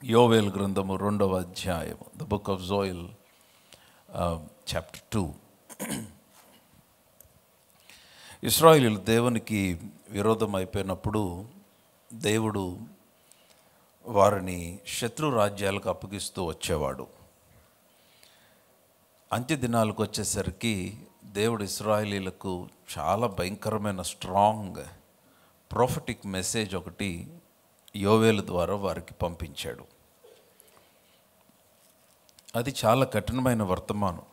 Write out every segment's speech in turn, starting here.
యోవేలు గ్రంథము 2వ అధ్యాయము, the book of Joel, chapter 2. ఇశ్రాయేలీయులు దేవునికి విరోధం అయిపోయినప్పుడు దేవుడు వారిని శత్రు రాజ్యాలకు అప్పగిస్తూ వచ్చేవాడు. అంత్య దినాలకు వచ్చేసరికి దేవుడు ఇశ్రాయేలీయులకు చాలా భయంకరమైన స్ట్రాంగ్ ప్రొఫెటిక్ మెసేజ్ ఒకటి యోవేలు ద్వారా వారికి పంపించాడు. అది చాలా కఠినమైన వర్తమానం.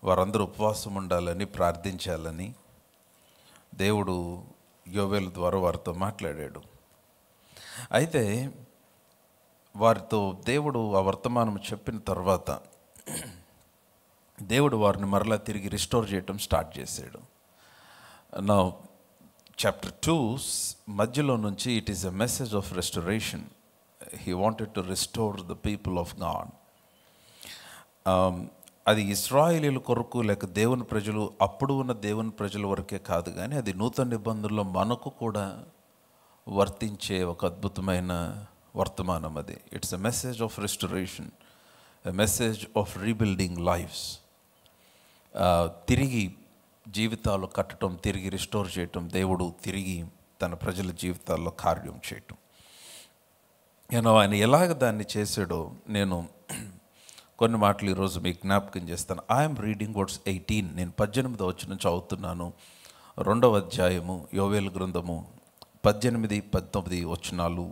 వారందరూ ఉపవాసం ఉండాలని, ప్రార్థించాలని దేవుడు యోవేలు ద్వారా వారితో మాట్లాడాడు. అయితే వారితో దేవుడు ఆ వర్తమానం చెప్పిన తర్వాత దేవుడు వారిని మరలా తిరిగి రిస్టోర్ చేయటం స్టార్ట్ చేశాడు. నా చాప్టర్ 2 మధ్యలో నుంచి it is a message of restoration. He wanted to restore the people of God. అది ఇశ్రాయేలీయుల కొరకు లేక దేవుని ప్రజలు, అప్పుడు ఉన్న దేవుని ప్రజల వరకే కాదు, కానీ అది నూతన నిబంధనలో మనకు కూడా వర్తించే ఒక అద్భుతమైన వర్తమానం. అది it's a message of restoration, a message of rebuilding lives. తిరిగి జీవితాలు కట్టడం, తిరిగి రిస్టోర్ చేయటం, దేవుడు తిరిగి తన ప్రజల జీవితాల్లో కార్యం చేయటం. ఆయన ఎలాగ దాన్ని చేశాడో నేను కొన్ని మాటలు ఈరోజు మీకు జ్ఞాపకం చేస్తాను. I'm reading words 18. నేను 18వ వచనం చదువుతున్నాను. 2వ అధ్యాయము యోవేలు గ్రంథము 18, 19 వచనాలు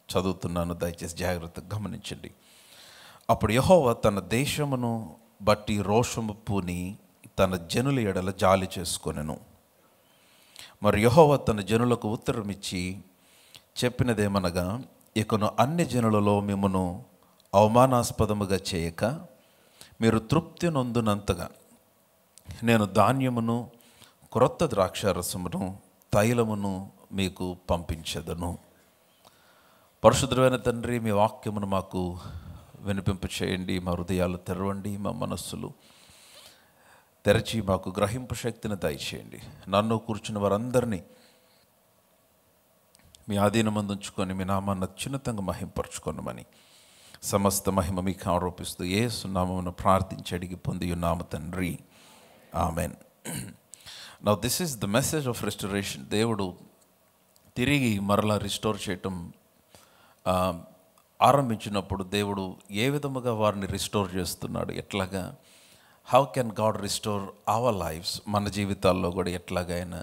చదువుతున్నాను. దయచేసి జాగ్రత్తగా గమనించండి. అప్పుడు యెహోవా తన దేశమును బట్టి రోషము పూని తన జనుల ఎడల జాలి చేసుకొనెను. మరి యెహోవా తన జనులకు ఉత్తరం ఇచ్చి చెప్పినదేమనగా, ఇకను అన్ని జనులలో మిమ్మును అవమానాస్పదముగా చేయక మీరు తృప్తి నొందునంతగా నేను ధాన్యమును, క్రొత్త ద్రాక్షారసమును, తైలమును మీకు పంపించెదను. పరిశుద్ధమైన తండ్రి, మీ వాక్యమును మాకు వినిపింప చేయండి. మా హృదయాలు తెరవండి, మా మనస్సులు తెరచి మాకు గ్రహింపు శక్తిని దయచేయండి. నన్ను కూర్చున్న వారందరినీ మీ ఆధీనమందు ఉంచుకొని మీ నామాన్ని అత్యున్నతంగా మహింపరచుకొనమని సమస్త మహిమ మీకు ఆరోపిస్తూ యేసు నామమున ప్రార్థించి అడిగి పొంది ఉన్నాము తండ్రి, amen. Now this is the message of restoration. దేవుడు తిరిగి మరలా రిస్టోర్ చేయటం ఆరంభించినప్పుడు దేవుడు ఏ విధముగా వారిని రిస్టోర్ చేస్తున్నాడు, ఎట్లాగా, how can God restore our lives, మన జీవితాల్లో కూడా ఎట్లాగైనా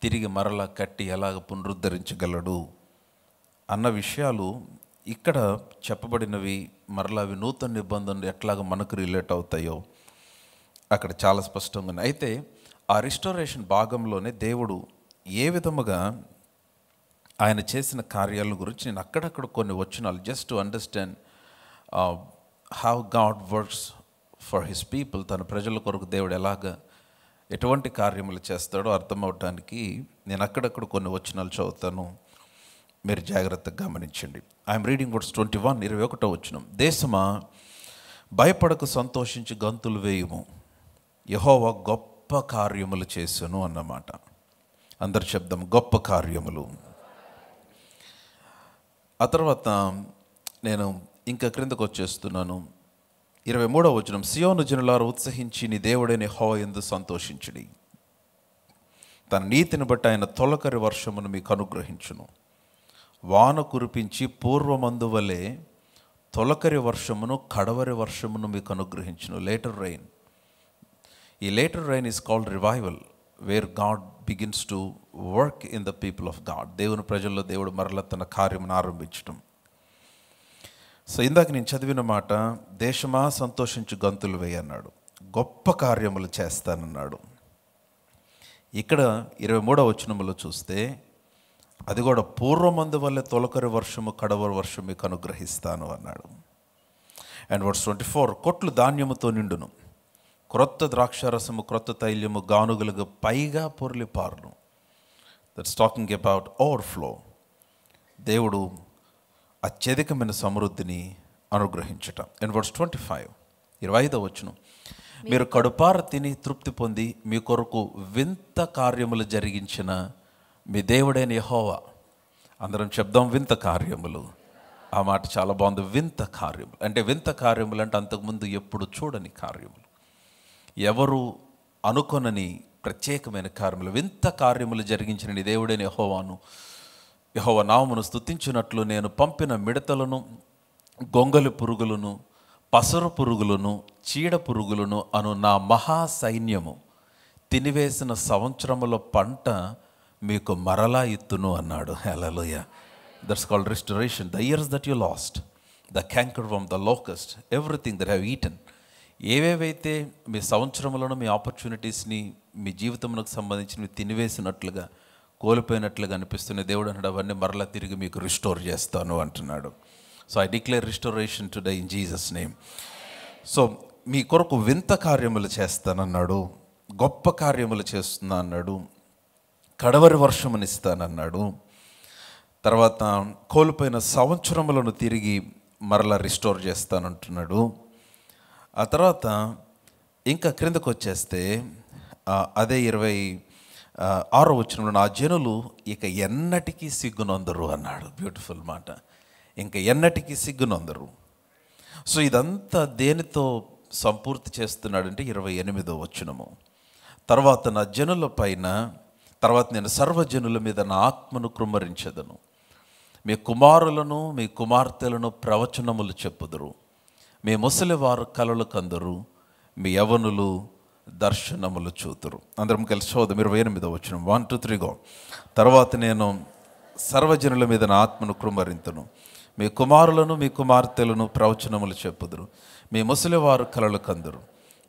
తిరిగి మరలా కట్టి ఎలాగ పునరుద్ధరించగలడు అన్న విషయాలు ఇక్కడ చెప్పబడినవి. మరలా అవి నూతన నిబంధనలు ఎట్లాగ మనకు రిలేట్ అవుతాయో అక్కడ చాలా స్పష్టంగా ఉన్నాయి. అయితే ఆ రిస్టోరేషన్ భాగంలోనే దేవుడు ఏ విధముగా ఆయన చేసిన కార్యాల గురించి నేను అక్కడక్కడ కొన్ని వచనాలు, just to understand how God works for his people, తన ప్రజల కొరకు దేవుడు ఎటువంటి కార్యములు చేస్తాడో అర్థమవటానికి నేను అక్కడక్కడ కొన్ని వచనాలు చదువుతాను. మీరు జాగ్రత్తగా గమనించండి. ఐఎమ్ రీడింగ్ వర్డ్స్ 21, 21వ వచనం. దేశమా భయపడకు, సంతోషించి గంతులు వేయుము, యెహోవా గొప్ప కార్యములు చేసెను అన్నమాట. అందరి శబ్దం, గొప్ప కార్యములు. ఆ తర్వాత నేను ఇంకా క్రిందకు వచ్చేస్తున్నాను. 23వ వచనం. సియోను జనులారా ఉత్సహించి నీ దేవుడైన యెహోవా యందు సంతోషించుడి. తన నీతిని బట్టి ఆయన తొలకరి వర్షమును మీకు అనుగ్రహించును. వాన కురిపించి పూర్వమందు వలె తొలకరి వర్షమును, కడవరి వర్షమును మీకు అనుగ్రహించును. Later rain. ఈ later rain is called revival, where God begins to work in the people of God. దేవుని ప్రజల్లో దేవుడు మరల తన కార్యమును ఆరంభించడం. సో ఇందాక నేను చదివిన మాట, దేశమా సంతోషించు గంతులు వేయి అన్నాడు, గొప్ప కార్యములు చేస్తానన్నాడు. ఇక్కడ 23వ వచనములో చూస్తే అది కూడా పూర్వమందు వల్లే తొలకరి వర్షము, కడవరి వర్షం మీకు అనుగ్రహిస్తాను అన్నాడు. అండ్ వర్స్ 24, కొట్లు ధాన్యముతో నిండును, క్రొత్త ద్రాక్షారసము, క్రొత్త తైలము గానుగులకు పైగా పొర్లి పారును. That's talking about overflow. దేవుడు అత్యధికమైన సమృద్ధిని అనుగ్రహించటం. అండ్ వర్స్ 25, 25వ వచనం. మీరు కడుపార తిని తృప్తి పొంది మీ కొరకు వింత కార్యములు జరిగించిన మీ దేవుడైన యెహోవా. అందరం చెప్దాం, వింత కార్యములు. ఆ మాట చాలా బాగుంది. వింత కార్యములు అంటే, వింత కార్యములు అంటే అంతకుముందు ఎప్పుడు చూడని కార్యములు, ఎవరు అనుకొనని ప్రత్యేకమైన కార్యములు, వింత కార్యములు జరిగించిన నీ దేవుడైన యెహోవా నామమును స్తుతించినట్లు నేను పంపిన మిడతలను, గొంగలి పురుగులను, పసరు పురుగులను, చీడ పురుగులను అను నా మహా సైన్యము తినివేసిన సంవత్సరముల పంట మీకు మరలా ఇత్తును అన్నాడు. Hallelujah. That's called restoration. The years that you lost, the cankerworm, the locust, everything that have eaten, ఏవేవైతే మీ సంవత్సరములను, మీ ఆపర్చునిటీస్ని, మీ జీవితమునకు సంబంధించినవి తినివేసినట్లుగా, కోల్పోయినట్లుగా అనిపిస్తున్న దేవుడు అన్నాడు, అవన్నీ మరలా తిరిగి మీకు రిస్టోర్ చేస్తాను అంటున్నాడు. So I declare restoration today in Jesus name. సో మీ కొరకు వింత కార్యములు చేస్తానన్నాడు, గొప్ప కార్యములు చేస్తున్నా అన్నాడు, కడవరి వర్షమునిస్తానన్నాడు, తర్వాత కోల్పోయిన సంవత్సరములను తిరిగి మరలా రిస్టోర్ చేస్తానంటున్నాడు. ఆ తర్వాత ఇంకా క్రిందకు వచ్చేస్తే అదే 26వ వచనంలో, నా జనులు ఇక ఎన్నటికీ సిగ్గునొందరు అన్నాడు. బ్యూటిఫుల్ మాట. ఇంకా ఎన్నటికీ సిగ్గునొందరు. సో ఇదంతా దేనితో సంపూర్తి చేస్తున్నాడంటే 28వ వచనము, తర్వాత నా జనుల పైన, తర్వాత నేను సర్వజనుల మీద నా ఆత్మను కృమ్మరించెదను, మీ కుమారులను మీ కుమార్తెలను ప్రవచనములు చెప్పుదురు, మీ ముసలివారు కలలు కందురు, మీ యవనులు దర్శనములు చూతురు. అందరం కలిసి చూద్దాం. 28వ వచనం. 1 2 3 గో. తర్వాత నేను సర్వజనుల మీద నా ఆత్మను కృమ్మరింతును, మీ కుమారులను మీ కుమార్తెలను ప్రవచనములు చెప్పుదురు, మీ ముసలివారు కలలు కందురు,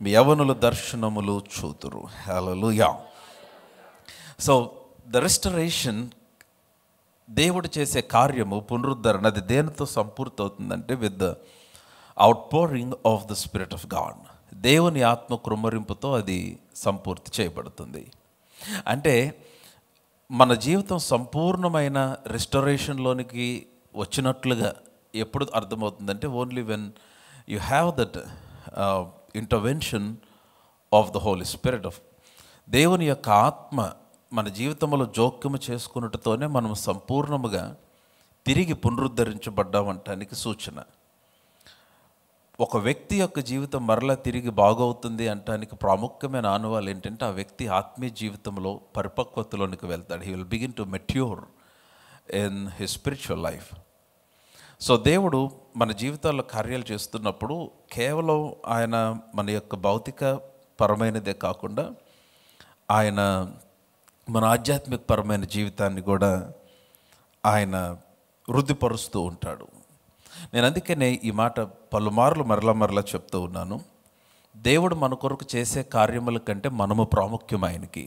మీ యవనులు దర్శనములు చూతురు. హల్లెలూయా. సో ద రెస్టరేషన్, దేవుడు చేసే కార్యము, పునరుద్ధరణ, అది దేనితో సంపూర్తి అవుతుందంటే with the out pouring of the spirit of God. దేవుని ఆత్మ కృమ్మరింపుతో అది సంపూర్తి చేయబడుతుంది. అంటే మన జీవితం సంపూర్ణమైన రెస్టరేషన్లోనికి వచ్చినట్లుగా ఎప్పుడు అర్థమవుతుందంటే, only when you have that intervention of the Holy Spirit of, దేవుని యొక్క ఆత్మ మన జీవితంలో జోక్యము చేసుకున్నట్టుతోనే మనం సంపూర్ణముగా తిరిగి పునరుద్ధరించబడ్డామంటానికి సూచన. ఒక వ్యక్తి యొక్క జీవితం మరలా తిరిగి బాగవుతుంది అంటానికి ప్రాముఖ్యమైన ఆనవాళ్ళు ఏంటంటే, ఆ వ్యక్తి ఆత్మీయ జీవితంలో పరిపక్వతలోనికి వెళ్తాడు. He will begin to mature in his spiritual life. So దేవుడు మన జీవితాల్లో కార్యాలు చేస్తున్నప్పుడు కేవలం ఆయన మన యొక్క భౌతిక పరమైనదే కాకుండా ఆయన మన ఆధ్యాత్మిక పరమైన జీవితాన్ని కూడా ఆయన వృద్ధిపరుస్తూ ఉంటాడు. నేను అందుకనే ఈ మాట పలుమార్లు మరలా చెప్తూ ఉన్నాను. దేవుడు మన కొరకు చేసే కార్యముల కంటే మనము ప్రాముఖ్యం ఆయనకి.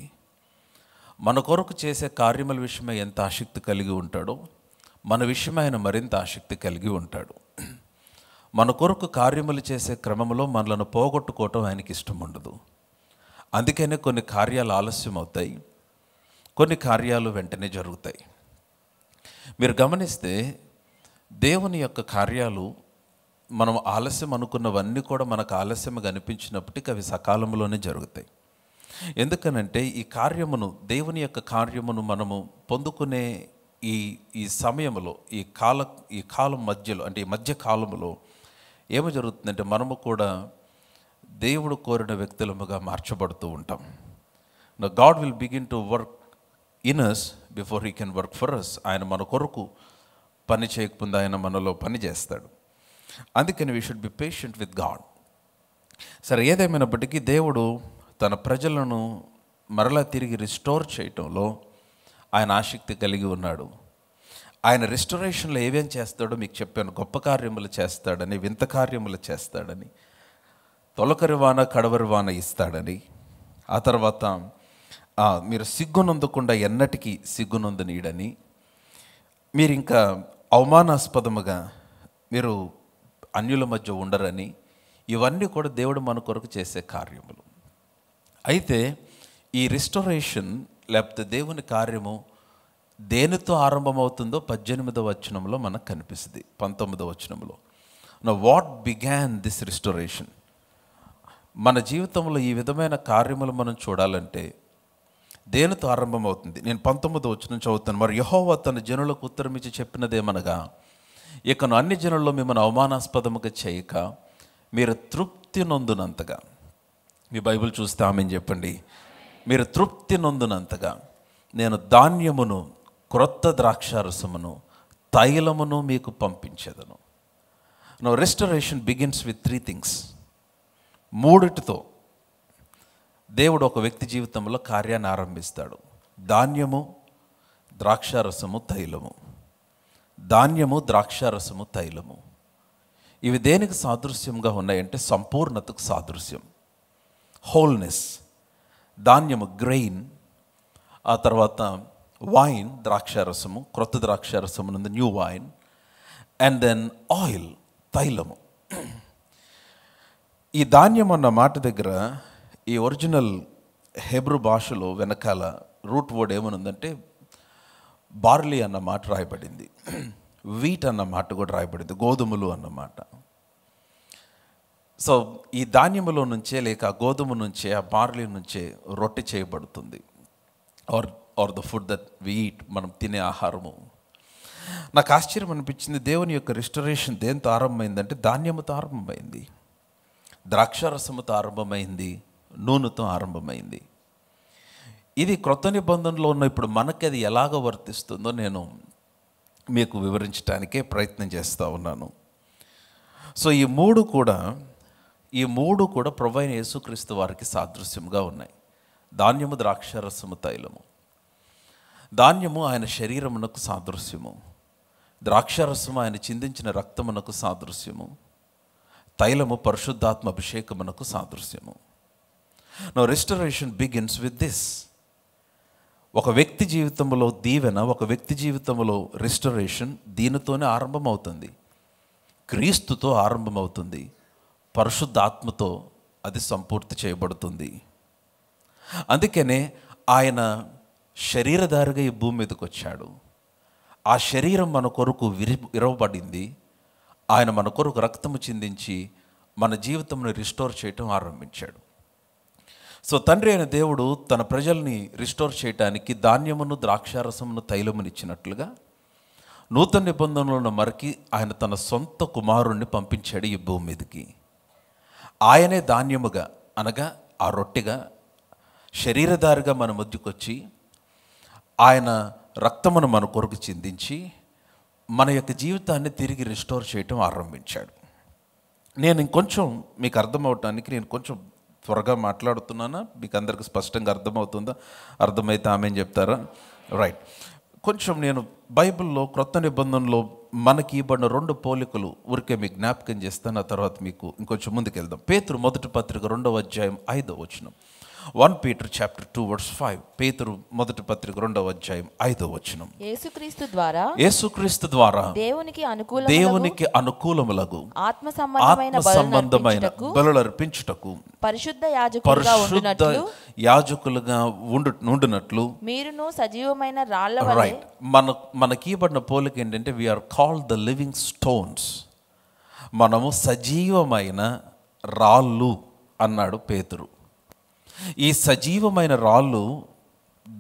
మన కొరకు చేసే కార్యముల విషయమై ఎంత ఆసక్తి కలిగి ఉంటాడో, మన విషయం ఆయన మరింత ఆసక్తి కలిగి ఉంటాడు. మన కొరకు కార్యములు చేసే క్రమంలో మనలను పోగొట్టుకోవటం ఆయనకి ఇష్టం ఉండదు. అందుకనే కొన్ని కార్యాలు ఆలస్యం అవుతాయి, కొన్ని కార్యాలు వెంటనే జరుగుతాయి. మీరు గమనిస్తే దేవుని యొక్క కార్యాలు మనం ఆలస్యం అనుకున్నవన్నీ కూడా మనకు ఆలస్యంగా అనిపించినప్పటికీ అవి సకాలంలోనే జరుగుతాయి. ఎందుకనంటే ఈ కార్యమును, దేవుని యొక్క కార్యమును మనము పొందుకునే ఈ సమయంలో, ఈ కాలం మధ్యలో, అంటే ఈ మధ్య కాలంలో ఏమి జరుగుతుందంటే, మనము కూడా దేవుడు కోరిన వ్యక్తులముగా మార్చబడుతూ ఉంటాం. నా God will begin to work in us before he can work for us. ఆయన మన కొరకు పని చేయకపోతే ఆయన మనలో పని చేస్తాడు. అందుకని we should be patient with God. సరే, ఏదేమైనప్పటికీ దేవుడు తన ప్రజలను మరలా తిరిగి రిస్టోర్ చేయటంలో ఆయన ఆసక్తి కలిగి ఉన్నాడు. ఆయన రెస్టరేషన్లో ఏమేం చేస్తాడో మీకు చెప్పాను. గొప్ప కార్యములు చేస్తాడని, వింత కార్యములు చేస్తాడని, తొలకరి వాన కడవరి వాన ఇస్తాడని, ఆ తర్వాత మీరు సిగ్గునందకుండా ఎన్నటికీ సిగ్గునందనీయడని, మీరు ఇంకా అవమానాస్పదముగా మీరు అన్యుల మధ్య ఉండరని, ఇవన్నీ కూడా దేవుడు మన కొరకు చేసే కార్యములు. అయితే ఈ రిస్టోరేషన్ లేకపోతే దేవుని కార్యము దేనితో ఆరంభమవుతుందో 18వ వచనంలో మనకు కనిపిస్తుంది. 19వ వచనంలో, now what began this restoration. మన జీవితంలో ఈ విధమైన కార్యములు మనం చూడాలంటే దేనితో ఆరంభమవుతుంది? నేను 19వ వచనం చదువుతాను. మరి యెహోవా తన జనులకు ఉత్తరమిచ్చి చెప్పినదేమనగా, ఇకను అన్ని జనుల్లో మిమ్మల్ని అవమానాస్పదముగా చేయక మీరు తృప్తి నొందునంతగా, మీ బైబిల్ చూస్తే ఆమెను చెప్పండి, మీరు తృప్తి నొందునంతగా నేను ధాన్యమును, క్రొత్త ద్రాక్షారసమును, తైలమును మీకు పంపించేదను. No restoration begins with 3 things. 3 దేవుడు ఒక వ్యక్తి జీవితంలో కార్యాన్ని ఆరంభిస్తాడు. ధాన్యము, ద్రాక్షారసము, తైలము. ధాన్యము, ద్రాక్షారసము, తైలము. ఇవి దేనికి సాదృశ్యంగా ఉన్నాయంటే సంపూర్ణతకు సాదృశ్యం, హోల్నెస్. ధాన్యము గ్రెయిన్, ఆ తర్వాత వైన్ ద్రాక్షారసము, క్రొత్త ద్రాక్షారసము నుండి new wine, and then oil తైలము. ఈ ధాన్యం అన్న మాట దగ్గర ఈ ఒరిజినల్ హెబ్రూ భాషలో వెనకాల రూట్ వర్డ్ ఏమనుందంటే బార్లీ అన్న మాట రాయబడింది, వీట్ అన్న మాట కూడా రాయబడింది, గోధుమలు అన్నమాట. సో ఈ ధాన్యములో నుంచే లేక గోధుమ నుంచే, ఆ బార్లీ నుంచే రొట్టె చేయబడుతుంది, are the food that we eat, మనం తినే ఆహారము. నాకు ఆశ్చర్యం అనిపించింది, దేవుని యొక్క రిస్టరేషన్ దేంతో ఆరంభమైందంటే ధాన్యముతో ఆరంభమైంది, ద్రాక్షారసముతో ఆరంభమైంది, నూనెతో ఆరంభమైంది. ఇది క్రొత్త నిబంధనలో ఉన్న ఇప్పుడు మనకి అది ఎలాగ వర్తిస్తుందో నేను మీకు వివరించడానికే ప్రయత్నం చేస్తూ ఉన్నాను. సో ఈ మూడు కూడా ప్రభువైన యేసుక్రీస్తు వారికి సాదృశ్యంగా ఉన్నాయి. ధాన్యము, ద్రాక్షారసము, తైలము. ధాన్యము ఆయన శరీరమునకు సాదృశ్యము, ద్రాక్షారసము ఆయన చిందించిన రక్తమునకు సాదృశ్యము, తైలము పరిశుద్ధాత్మ అభిషేకమునకు సాదృశ్యము. No restoration begins with this. ఒక వ్యక్తి జీవితంలో దీవెన, ఒక వ్యక్తి జీవితంలో రెస్టరేషన్ దీనితోనే ఆరంభమవుతుంది, క్రీస్తుతో ఆరంభమవుతుంది, పరిశుద్ధాత్మతో అది సంపూర్తి చేయబడుతుంది. అందుకనే ఆయన శరీరధారిగా ఈ భూమి మీదకి వచ్చాడు. ఆ శరీరం మన కొరకు విరవబడింది. ఆయన మన కొరకు రక్తము చిందించి మన జీవితంను రిస్టోర్ చేయటం ఆరంభించాడు. సో తండ్రి అయిన దేవుడు తన ప్రజల్ని రిస్టోర్ చేయటానికి ధాన్యమును, ద్రాక్షారసమును, తైలమును ఇచ్చినట్లుగా నూతన నిబంధనలను మరికి ఆయన తన సొంత కుమారుణ్ణి పంపించాడు ఈ భూమి మీదకి. ఆయనే ధాన్యముగా అనగా ఆ రొట్టెగా శరీరధారిగా మన మధ్యకు వచ్చి ఆయన రక్తమును మన కొరకు చిందించి మన యొక్క జీవితాన్ని తిరిగి రిస్టోర్ చేయటం ఆరంభించాడు. నేను ఇంకొంచెం మీకు అర్థమవటానికి నేను కొంచెం త్వరగా మాట్లాడుతున్నానా? మీకు అందరికి స్పష్టంగా అర్థమవుతుందా? అర్థమైతే ఆమెను చెప్తారా? రైట్. కొంచెం నేను బైబిల్లో క్రొత్త నిబంధనలో మనకి ఇవ్వబడిన 2 పోలికలు ఊరికే మీకు జ్ఞాపకం చేస్తాను. ఆ తర్వాత మీకు ఇంకొంచెం ముందుకు వెళ్దాం. పేతురు మొదటి పత్రిక 2వ అధ్యాయం 5వ వచనం. 1 Peter chapter 2 verse 5. పేతురు మొదటి పత్రిక 2వ అధ్యాయం 5వ వచనం. యేసుక్రీస్తు ద్వారా దేవునికి అనుకూలములగు ఆత్మ సంబంధమైన బలులు అర్పించుటకు పరిశుద్ధ యాజకులుగా ఉండునట్లు మీరును సజీవమైన రాళ్ళ వలె. రైట్. మనకి ఇవ్వబడిన పోలిక ఏంటంటే we're called the living stones. మనము సజీవమైన రాళ్ళు అన్నాడు పేతురు. ఈ సజీవమైన రాళ్ళు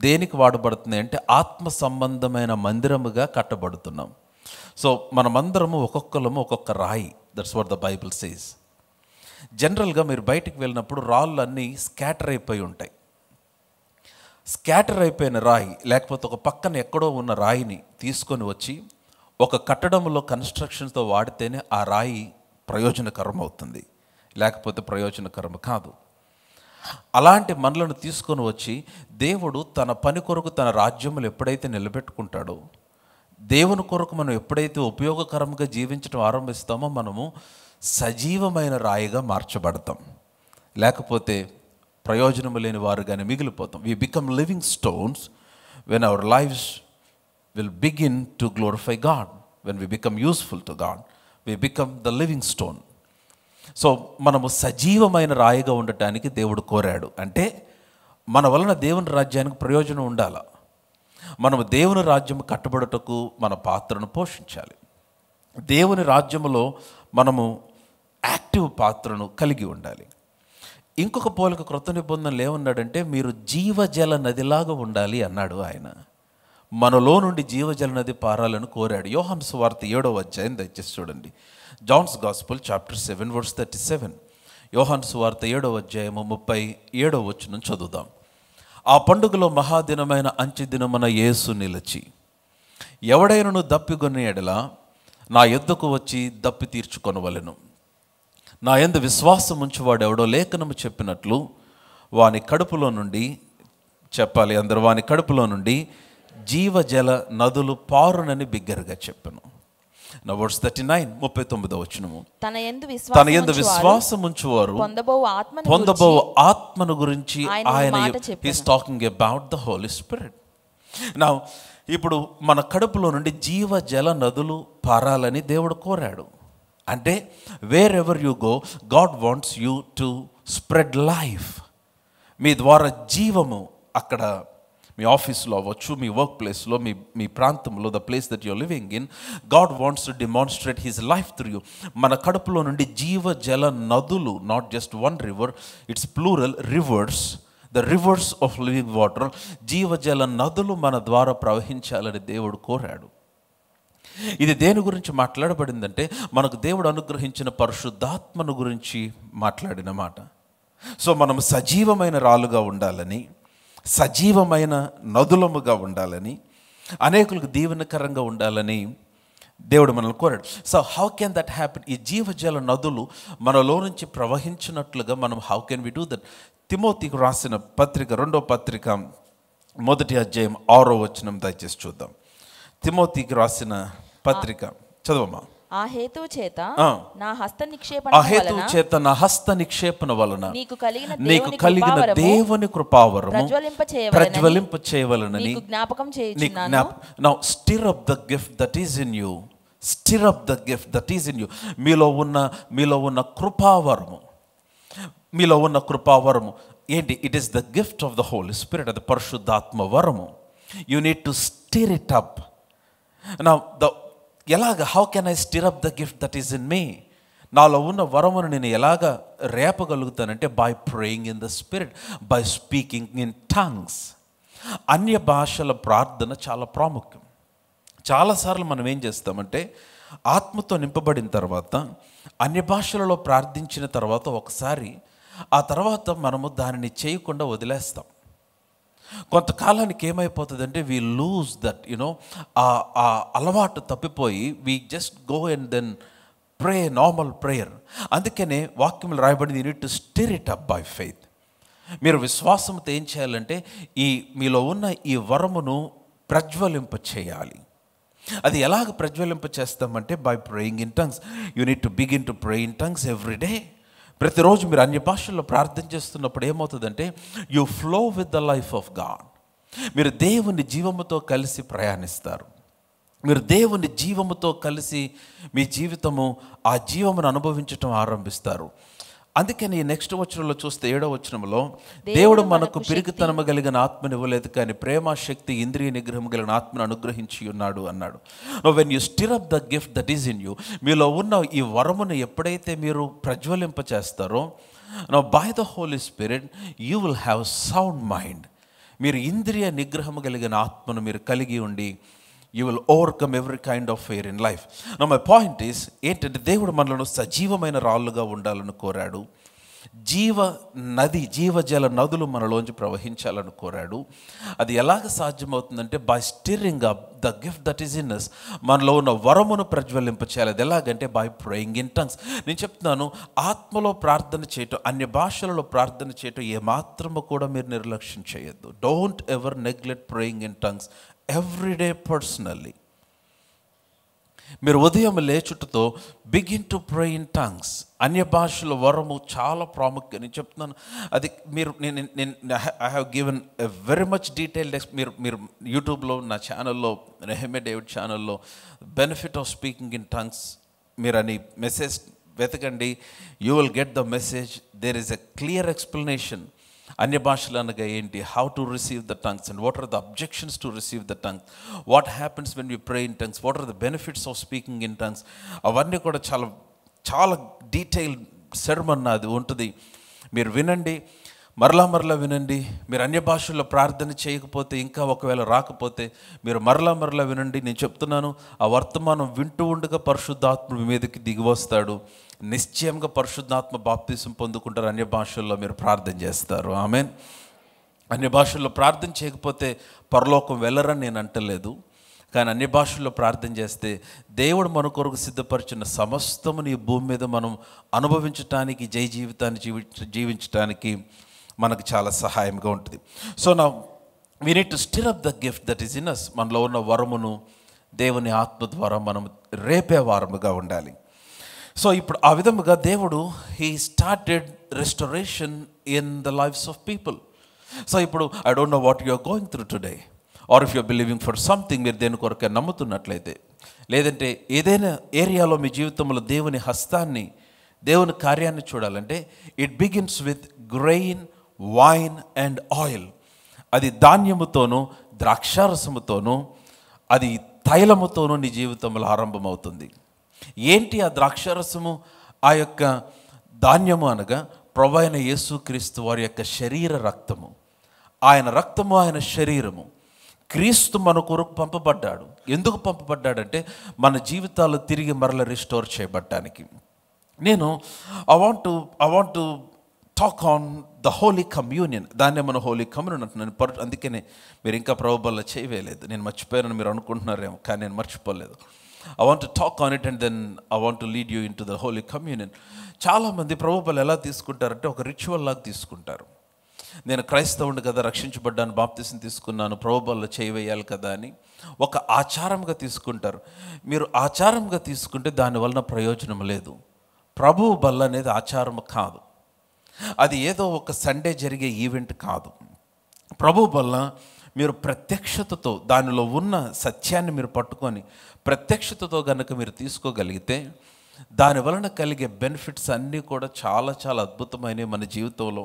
దేనికి వాడబడుతుంది అంటే ఆత్మ సంబంధమైన మందిరముగా కట్టబడుతున్నాం. సో మనమందరము ఒక్కొక్కరము ఒక్కొక్క రాయి. That's what the Bible says. జనరల్గా మీరు బయటికి వెళ్ళినప్పుడు రాళ్ళు అన్నీ స్కాటర్ అయిపోయి ఉంటాయి. స్కాటర్ అయిపోయిన రాయి లేకపోతే ఒక పక్కన ఎక్కడో ఉన్న రాయిని తీసుకొని వచ్చి ఒక కట్టడంలో కన్స్ట్రక్షన్స్తో వాడితేనే ఆ రాయి ప్రయోజనకరం అవుతుంది, లేకపోతే ప్రయోజనకరం కాదు. అలాంటి మనలను తీసుకొని వచ్చి దేవుడు తన పని కొరకు తన రాజ్యములు ఎప్పుడైతే నిలబెట్టుకుంటాడో, దేవుని కొరకు మనం ఎప్పుడైతే ఉపయోగకరంగా జీవించడం ఆరంభిస్తామో మనము సజీవమైన రాయిగా మార్చబడతాం, లేకపోతే ప్రయోజనము లేని వారుగానే మిగిలిపోతాం. We become living stones when our lifes will begin to glorify God. When we become useful to God we become the living stone. So మనము సజీవమైన రాయిగా ఉండటానికి దేవుడు కోరాడు. అంటే మన వలన దేవుని రాజ్యానికి ప్రయోజనం ఉండాలి. మనము దేవుని రాజ్యం కట్టబడుటకు మన పాత్రను పోషించాలి. దేవుని రాజ్యములో మనము యాక్టివ్ పాత్రను కలిగి ఉండాలి. ఇంకొక పోలిక క్రొత్త నిబంధనలు ఏమన్నాడంటే మీరు జీవజల నదిలాగా ఉండాలి అన్నాడు ఆయన. మనలో నుండి జీవజల నది పారాలని కోరాడు. యోహాను సువార్త 7వ అధ్యాయం దయచేసి చూడండి. John's gospel chapter 7 verse 37. యోహాను సువార్త 7వ అధ్యాయము 37వ వచనం చదువుదాం. ఆ పండుగలో మహాదినమైన అంచె దినమున యేసు నిలిచి, ఎవడైనను దప్పిగొన్న ఎడల నా యొద్దకు వచ్చి దప్పి తీర్చుకొనవలెను. నా యందు విశ్వాసం ఉంచువాడు ఎవడో లేఖనము చెప్పినట్లు వాని కడుపులో నుండి, చెప్పాలి అందరూ, వాని కడుపులో నుండి జీవజల నదులు పారునని బిగ్గరగా చెప్పాను. Now verse 39, 39వ వచనము. తన యందు విశ్వాసం ఉంచువారు పొందబో ఆత్మను గురించి ఆయన is talking about the Holy Spirit. Now ఇప్పుడు మన కడుపులో నుండి జీవజల నదులు పారాలని దేవుడు కోరాడు. అంటే wherever you go, God wants you to spread life. మీ ద్వారా జీవము అక్కడ మీ ఆఫీస్లో అవ్వచ్చు, మీ వర్క్ ప్లేస్లో, మీ ప్రాంతంలో, the place that you're living in, God wants to demonstrate his life through you. మన కడుపులో నుండి జీవజల నదులు, not just one river, it's plural, rivers, the rivers of living water, జీవజల నదులు మన ద్వారా ప్రవహించాలని దేవుడు కోరాడు. ఇది దేని గురించి మాట్లాడబడిందంటే మనకు దేవుడు అనుగ్రహించిన పరిశుద్ధాత్మను గురించి మాట్లాడిన మాట. సో మనం సజీవమైన రాళ్ళుగా ఉండాలని, సజీవమైన నదులముగా ఉండాలని, అనేకులకు దీవెనకరంగా ఉండాలని దేవుడు మనల్ని కోరాడు. So how can that happen? ఈ జీవజల నదులు మనలో నుంచి ప్రవహించినట్లుగా మనం how can we do that? తిమోతికి రాసిన పత్రిక, 2వ పత్రిక 1వ అధ్యాయం 6వ వచనం దయచేసి చూద్దాం. తిమోతికి రాసిన పత్రిక చదవమ్మా. ఆ హేతువు చేత నా హస్త నిక్షేపణ వలన నీకు కలిగిన దేవుని కృపావరము ప్రజ్వలింప చేయవలనని జ్ఞాపకం చేయుచున్నాను. Now stir up the gift that is in you. Stir up the gift that is in you. మీలో ఉన్న కృపావరము, మీలో ఉన్న కృపావరము ఏంటి? It is the gift of the Holy Spirit. అది పరిశుద్ధాత్మ వరము. You need to stir it up. Now ఎలాగ? How can I stir up the gift that is in me? నాలో ఉన్న వరమును నేను ఎలాగ రేపగలుగుతానంటే by praying in the spirit, by speaking in tongues. అన్య భాషల ప్రార్థన చాలా ప్రాముఖ్యం. చాలాసార్లు మనం ఏం చేస్తామంటే ఆత్మతో నింపబడిన తర్వాత అన్య భాషలలో ప్రార్థించిన తర్వాత ఒకసారి ఆ తర్వాత మనము దానిని చేయకుండా వదిలేస్తాం. కొంతకాలానికి ఏమైపోతుందంటే వీ లూజ్ దట్ యునో, ఆ అలవాటు తప్పిపోయి we just go and then pray normal prayer. అందుకనే వాక్యంలో రాయబడింది, you need to stir it up by faith. మీరు విశ్వాసంతో ఏం చేయాలంటే మీలో ఉన్న ఈ వరమును ప్రజ్వలింప చేయాలి. అది ఎలాగ ప్రజ్వలింప చేస్తామంటే by praying in tongues. You need to begin to pray in tongues every day. ప్రతిరోజు మీరు అన్య భాషల్లో ప్రార్థన చేస్తున్నప్పుడు ఏమవుతుందంటే you flow with the life of God. మీరు దేవుని జీవముతో కలిసి ప్రయాణిస్తారు. మీరు దేవుని జీవముతో కలిసి మీ జీవితము, ఆ జీవమును అనుభవించటం ఆరంభిస్తారు. అందుకని నెక్స్ట్ వచనంలో చూస్తే 7వ వచనంలో, దేవుడు మనకు పిరికితనము కలిగిన ఆత్మను ఇవ్వలేదు కానీ ప్రేమ, శక్తి, ఇంద్రియ నిగ్రహం కలిగిన ఆత్మను అనుగ్రహించి ఉన్నాడు అన్నాడు. No when you stir up the gift that is in you, మీలో ఉన్న ఈ వరమును ఎప్పుడైతే మీరు ప్రజ్వలింప చేస్తారో, no by the Holy Spirit you will have sound mind. మీరు ఇంద్రియ నిగ్రహం కలిగిన ఆత్మను మీరు కలిగి ఉండి you will overcome every kind of fear in life. Now my point is ఏంటంటే దేవుడు మనలను సజీవమైన రాళ్ళుగా ఉండాలని కోరాడు. జీవజల నదులు మనలోంచి ప్రవహించాలని కోరాడు. అది ఎలాగ సాధ్యమవుతుందంటే by stirring up the gift that is in us. మనలో ఉన్న వరమును ప్రజ్వలింప చేయాలి. అది ఎలాగంటే బై ప్రేయింగ్ ఇన్ టంగ్స్. నేను చెప్తున్నాను, ఆత్మలో ప్రార్థన చేయటం, అన్య భాషలలో ప్రార్థన చేయటం ఏమాత్రము కూడా మీరు నిర్లక్ష్యం చేయొద్దు. Don't ever neglect praying in tongues every day personally. మీరు ఉదయం లేచుటతో begin to pray in tongues. అన్య భాషల వరము చాలా ప్రాముఖ్యం. నేను చెప్తున్నాను, అది మీరు I have given a very much detailed మీరు యూట్యూబ్లో నా ఛానల్లో, నెహెమియా డేవిడ్ ఛానల్లో benefit of speaking in tongues మీరు అని మెసేజ్ వెతకండి. You will get the message. There is a clear explanation. అన్య భాషలు అనగా ఏంటి, how to receive the tongues and what are the objections to receive the tongues, what happens when you pray in tongues, what are the benefits of speaking in tongues. అవన్నీ కూడా చాలా చాలా detail sermon అది ఉంటుంది. మీరు వినండి. మరలా వినండి. మీరు అన్య భాషల్లో ప్రార్థన చేయకపోతే, ఇంకా ఒకవేళ రాకపోతే మీరు మరలా వినండి. నేను చెప్తున్నాను, ఆ వర్తమానం వింటూ ఉండగా పరిశుద్ధాత్మ మీ మీదకి దిగి వస్తాడు. నిశ్చయంగా పరిశుద్ధాత్మ బాప్తిసం పొందుకుంటారు. అన్య భాషల్లో మీరు ప్రార్థన చేస్తారు. ఆమేన్. అన్య భాషల్లో ప్రార్థన చేయకపోతే పరలోకం వెళ్ళరని నేను అంటలేదు. కానీ అన్య భాషల్లో ప్రార్థన చేస్తే దేవుడు మన కొరకు సిద్ధపరిచిన సమస్తముని ఈ భూమి మీద మనం అనుభవించటానికి, జై జీవితాన్ని జీవించటానికి మనకు చాలా సహాయంగా ఉంటుంది. So now we need to stir up the gift that is in us. మనలో ఉన్న వరమును దేవుని ఆత్మ ద్వారా మనం రేపే వారముగా ఉండాలి. సో ఇప్పుడు ఆ విధముగా దేవుడు he started restoration in the lifes of people. So ఇప్పుడు I don't know what you are going through today, or if you are believing for something, మీరు దేని కొరకే నమ్ముతున్నట్లయితే, లేదంటే ఏదైనా ఏరియాలో మీ జీవితంలో దేవుని హస్తాన్ని, దేవుని కార్యాన్ని చూడాలంటే it begins with grain, wine and oil. అది ధాన్యముతోనూ ద్రాక్షారసముతోనూ అది తైలముతోనూ నీ జీవితంలో ఆరంభమవుతుంది. ఏంటి ఆ ద్రాక్షారసము, ఆ యొక్క ధాన్యము అనగా ప్రభువైన అయిన యేసుక్రీస్తు వారి యొక్క శరీర రక్తము. ఆయన రక్తము, ఆయన శరీరము. క్రీస్తు మన కొరకు పంపబడ్డాడు. ఎందుకు పంపబడ్డాడంటే మన జీవితాలు తిరిగి మరల రిస్టోర్ చేయబడ్డానికి. నేను I want to talk on the Holy communion. దాన్నే మనం హోలీ కమ్యూనియన్ అంటున్నాను. అందుకనే మీరు ఇంకా ప్రభుబల్ల చేయలేదు. నేను మర్చిపోయానని మీరు అనుకుంటున్నారేమో, కానీ నేను మర్చిపోలేదు. I want to talk on it and then I want to lead you into the Holy Communion. చాలామంది ప్రభుబల్ల ఎలా తీసుకుంటారంటే ఒక రిచువల్ లాగా తీసుకుంటారు. నేను క్రైస్తవుని కదా, రక్షించబడ్డాను, బాప్తిసం తీసుకున్నాను, ప్రభుబల్ల చేయవేయాలి కదా అని ఒక ఆచారంగా తీసుకుంటారు. మీరు ఆచారంగా తీసుకుంటే దానివలన ప్రయోజనం లేదు. ప్రభువు బల్ల అనేది ఆచారం కాదు. అది ఏదో ఒక సండే జరిగే ఈవెంట్ కాదు. ప్రభువు బల్ల మీరు ప్రత్యక్షతతో, దానిలో ఉన్న సత్యాన్ని మీరు పట్టుకొని ప్రత్యక్షతతో కనుక మీరు తీసుకోగలిగితే దాని వలన కలిగే బెనిఫిట్స్ అన్నీ కూడా చాలా చాలా అద్భుతమైనవి మన జీవితంలో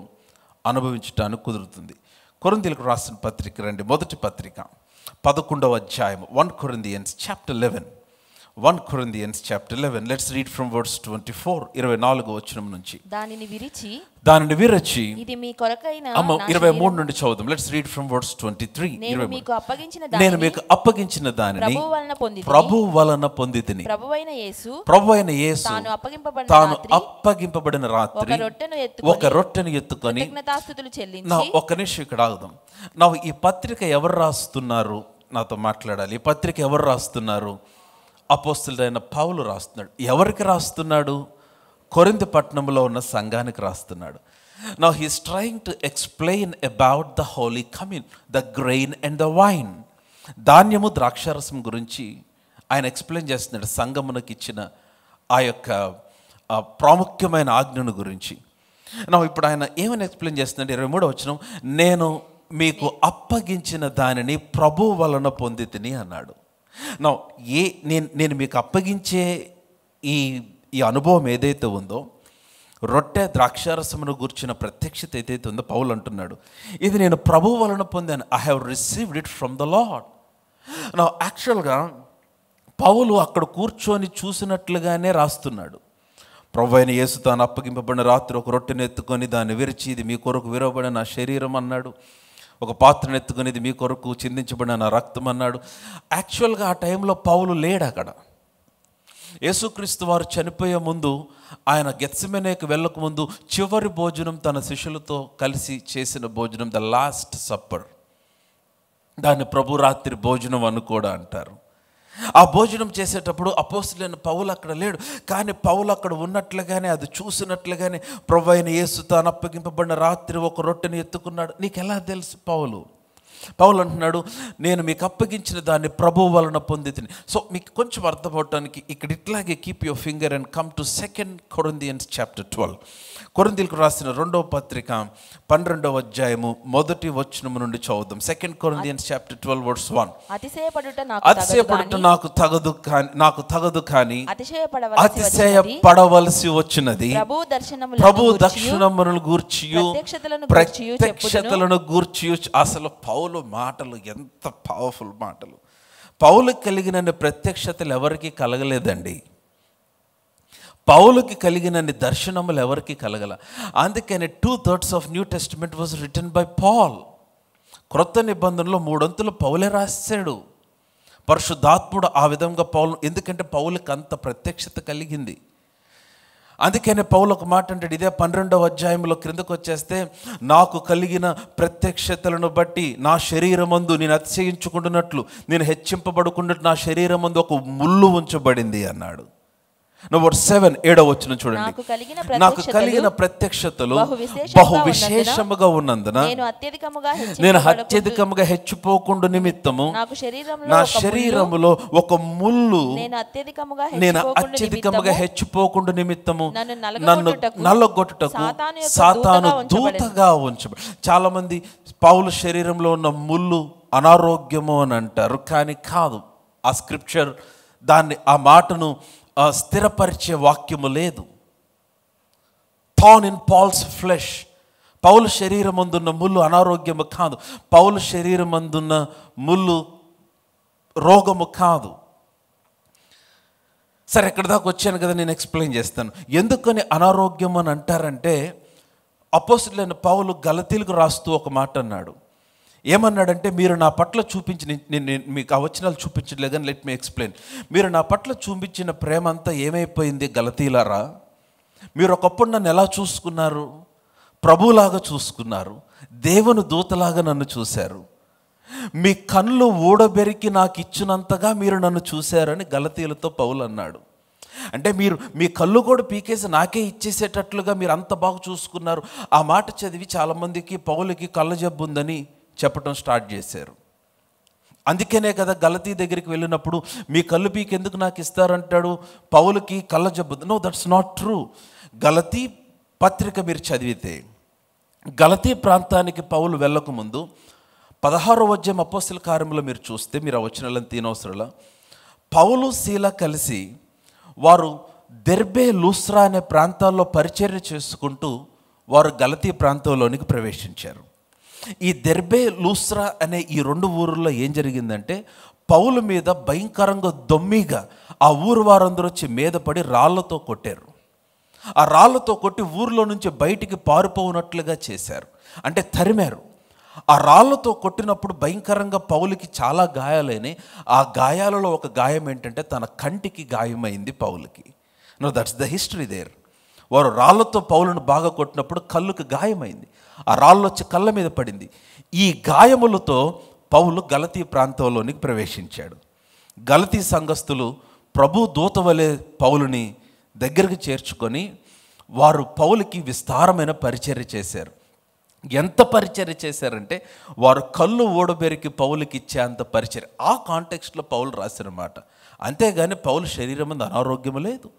అనుభవించడానికి కుదురుతుంది. కొరింథీయులకు రాసిన పత్రిక రండి, మొదటి పత్రిక 11వ అధ్యాయం, 1 Corinthians chapter 11. 1 Corinthians chapter 11. Let's read from verse 24, 24వ వచనం నుంచి. దానిని విరిచి ఇది మీ కొరకైన 23 నుండి చదువుదాం. Let's read from verse 23. నేను మీకు అప్పగించిన దానిని ప్రభువు వలన పొందితిని. ప్రభువైన యేసు తాను అప్పగింపబడిన రాత్రి ఒక రొట్టెను ఎత్తుకొని కృతజ్ఞతాస్తుతులు చెల్లించి. నా ఒక్క నిమిషం ఇక్కడ ఆగుదాం. నా ఈ పత్రిక ఎవరు రాస్తున్నారు, నాతో మాట్లాడాలి. ఈ పత్రిక ఎవరు రాస్తున్నారు? అపోస్తలుడైన పౌలు రాస్తున్నాడు. ఎవరికి రాస్తున్నాడు? కొరింథీ పట్టణంలో ఉన్న సంఘానికి రాస్తున్నాడు. Now he is trying to explain about the holy commune, the grain and the wine. ధాన్యము, ద్రాక్షారసం గురించి ఆయన ఎక్స్ప్లెయిన్ చేస్తున్నాడు. సంఘమునకు ఇచ్చిన ఆ యొక్క ప్రాముఖ్యమైన ఆజ్ఞను గురించి. నా ఇప్పుడు ఆయన ఏమని ఎక్స్ప్లెయిన్ చేస్తున్నాడు? 23వ వచనం, నేను మీకు అప్పగించిన దానిని ప్రభువు వలన పొందితిని అన్నాడు. నా నేను మీకు అప్పగించే ఈ అనుభవం ఏదైతే ఉందో, రొట్టె ద్రాక్షారసమును గూర్చిన ప్రత్యక్షత ఏదైతే ఉందో, పౌలు అంటున్నాడు ఇది నేను ప్రభువు వలన పొందాను. I have received it from the lord. నా యాక్చువల్గా పౌలు అక్కడ కూర్చొని చూసినట్లుగానే రాస్తున్నాడు. ప్రభువైన యేసు తాను అప్పగింపబడిన రాత్రి ఒక రొట్టెను ఎత్తుకొని దాన్ని విరిచి, ఇది మీ కొరకు విరవబడిన నా శరీరం అన్నాడు. ఒక పాత్రను ఎత్తుకొని, ఇది మీ కొరకు చిందించబడిన నా రక్తం అన్నాడు. యాక్చువల్గా ఆ టైంలో పౌలు లేడు అక్కడ. యేసుక్రీస్తు వారు చనిపోయే ముందు, ఆయన గెత్సెమనేకి వెళ్ళకముందు చివరి భోజనం తన శిష్యులతో కలిసి చేసిన భోజనం, ద లాస్ట్ సప్పర్, దాన్ని ప్రభు రాత్రి భోజనం అని కూడా అంటారు. ఆ భోజనం చేసేటప్పుడు అపోస్తలుడైన పౌలు అక్కడ లేడు. కానీ పౌలు అక్కడ ఉన్నట్లుగానే, అది చూసినట్లుగానే ప్రభువైన యేసు తాను అప్పగింపబడిన రాత్రి ఒక రొట్టెని ఎత్తుకున్నాడు. నీకు ఎలా తెలుసు? పౌలు అంటున్నాడు, నేను మీకు అప్పగించిన దాన్ని ప్రభువు వలన పొందితిని. సో మీకు కొంచెం అర్థమవటానికి ఇక్కడ ఇట్లాగే keep your finger and come to 2 Corinthians chapter 12. కొరింథీయులకు రాసిన 2వ పత్రిక 12వ అధ్యాయము 1వ వచనం నుండి చదువుదాం. 2 Corinthians chapter 12 verse 1. అతిశయపడుట నాకు తగదు కానీ అతిశయపడవలసి వచ్చినది ప్రభు దర్శనములను గూర్చియు ప్రత్యక్షతలను గూర్చియు. అసలు పౌలు మాటలు ఎంత పవర్ఫుల్ మాటలు! పౌలు కలిగిన ప్రత్యక్షతలు ఎవరికి కలగలేదండి. పౌలుకి కలిగినన్ని దర్శనములు ఎవరికి కలగల. అందుకని 2/3 of New Testament was written by Paul. క్రొత్త నిబంధనలో 3/4 పౌలే రాశాడు. పరిశుద్ధాత్ముడు ఆ విధంగా పౌలు, ఎందుకంటే పౌలుకి అంత ప్రత్యక్షత కలిగింది. అందుకనే పౌలు ఒక మాట అంటాడు, ఇదే 12వ అధ్యాయంలో క్రిందకు వచ్చేస్తే, నాకు కలిగిన ప్రత్యక్షతలను బట్టి నా శరీరమందు నేను అతిశయించుకుంటున్నట్లు, నేను హెచ్చింపబడుకున్నట్టు నా శరీరమందు ఒక ముళ్ళు ఉంచబడింది అన్నాడు. నంబర్ 7 7వ వచనం చూడండి. నాకు కలిగిన ప్రత్యక్షతలు బహు విశేషముగా ఉన్నందున నేను అత్యధికముగా హెచ్చిపోకుండా నిమిత్తము నా శరీరములో ఒక ముళ్ళు, నేను అత్యధికముగా హెచ్చిపోకుండా నిమిత్తము నన్ను నల్లగొట్టుటకు సాతాను దూతగా ఉంచబడి. చాలా మంది పౌలు శరీరంలో ఉన్న ముళ్ళు అనారోగ్యము అని అంటారు, కానీ కాదు. ఆ స్క్రిప్చర్ దాన్ని, ఆ మాటను స్థిరపరిచే వాక్యము లేదు. Thorn in Paul's flesh. పౌలు శరీరం అందున్న ముళ్ళు అనారోగ్యము కాదు. పౌలు శరీరం అందున్న ముళ్ళు రోగము కాదు. సరే, ఎక్కడ దాకా వచ్చాను కదా, నేను ఎక్స్ప్లెయిన్ చేస్తాను. ఎందుకని అనారోగ్యం అని అంటారంటే, అపోస్తలుడైన పౌలు గలతీలకు రాస్తూ ఒక మాట అన్నాడు. ఏమన్నాడంటే, మీరు నా పట్ల చూపించిన, నేను మీకు ఆ వచనాలు చూపించట్లేదు కానీ లెట్ మీ ఎక్స్ప్లెయిన్. మీరు నా పట్ల చూపించిన ప్రేమ అంతా ఏమైపోయింది గలతీలారా? మీరు ఒకప్పుడు నన్ను ఎలా చూసుకున్నారు? ప్రభులాగా చూసుకున్నారు, దేవుని దూతలాగా నన్ను చూశారు, మీ కళ్ళు ఊడబెరికి నాకు ఇచ్చినంతగా మీరు నన్ను చూశారని గలతీలతో పౌలు అన్నాడు. అంటే మీరు మీ కళ్ళు కూడా పీకేసి నాకే ఇచ్చేసేటట్లుగా మీరు అంత బాగా చూసుకున్నారు. ఆ మాట చదివి చాలామందికి పౌలుకి కళ్ళ జబ్బు ఉందని చెప్పటం స్టార్ట్ చేశారు. అందుకనే కదా గలతీ దగ్గరికి వెళ్ళినప్పుడు మీ కళ్ళు పీకి ఎందుకు నాకు ఇస్తారంటాడు, పౌలుకి కళ్ళ జబ్బు. No, that's not true. గలతీ పత్రిక మీరు చదివితే, గలతీ ప్రాంతానికి పౌలు వెళ్ళకముందు 16వ అధ్యాయం అపోస్తల కార్యములో మీరు చూస్తే, మీరు ఆ వచనాలను తీనవసరంలా, పౌలు శీల కలిసి వారు దెర్బే లూస్రా అనే ప్రాంతాల్లో పరిచర్య చేసుకుంటూ వారు గలతీ ప్రాంతంలోనికి ప్రవేశించారు. ఈ దెర్బే లూస్రా అనే ఈ 2 ఊరుల్లో ఏం జరిగిందంటే, పౌలు మీద భయంకరంగా దొమ్మిగా ఆ ఊరు వారందరూ వచ్చి మీద పడి రాళ్లతో కొట్టారు. ఆ రాళ్లతో కొట్టి ఊరిలో నుంచి బయటికి పారిపోనట్లుగా చేశారు, అంటే తరిమారు. ఆ రాళ్లతో కొట్టినప్పుడు భయంకరంగా పౌలుకి చాలా గాయాలైనాయి. ఆ గాయాలలో ఒక గాయం ఏంటంటే, తన కంటికి గాయమైంది పౌలుకి. No, that's the history there. వారు రాళ్లతో పౌలును బాగా కొట్టినప్పుడు కళ్ళుకి గాయమైంది. ఆ రాళ్ళు వచ్చి కళ్ళ మీద పడింది. ఈ గాయములతో పౌలు గలతీ ప్రాంతంలోనికి ప్రవేశించాడు. గలతీ సంఘస్థులు ప్రభు దూత వలె పౌలుని దగ్గరికి చేర్చుకొని వారు పౌలుకి విస్తారమైన పరిచర్య చేశారు. ఎంత పరిచర్య చేశారంటే, వారు కళ్ళు ఓడబెరికి పౌలుకి ఇచ్చే అంత పరిచర్య. ఆ కాంటెక్స్ట్లో పౌలు రాసిన మాట. అంతేగాని పౌలు శరీరం మందు అనారోగ్యము లేదు,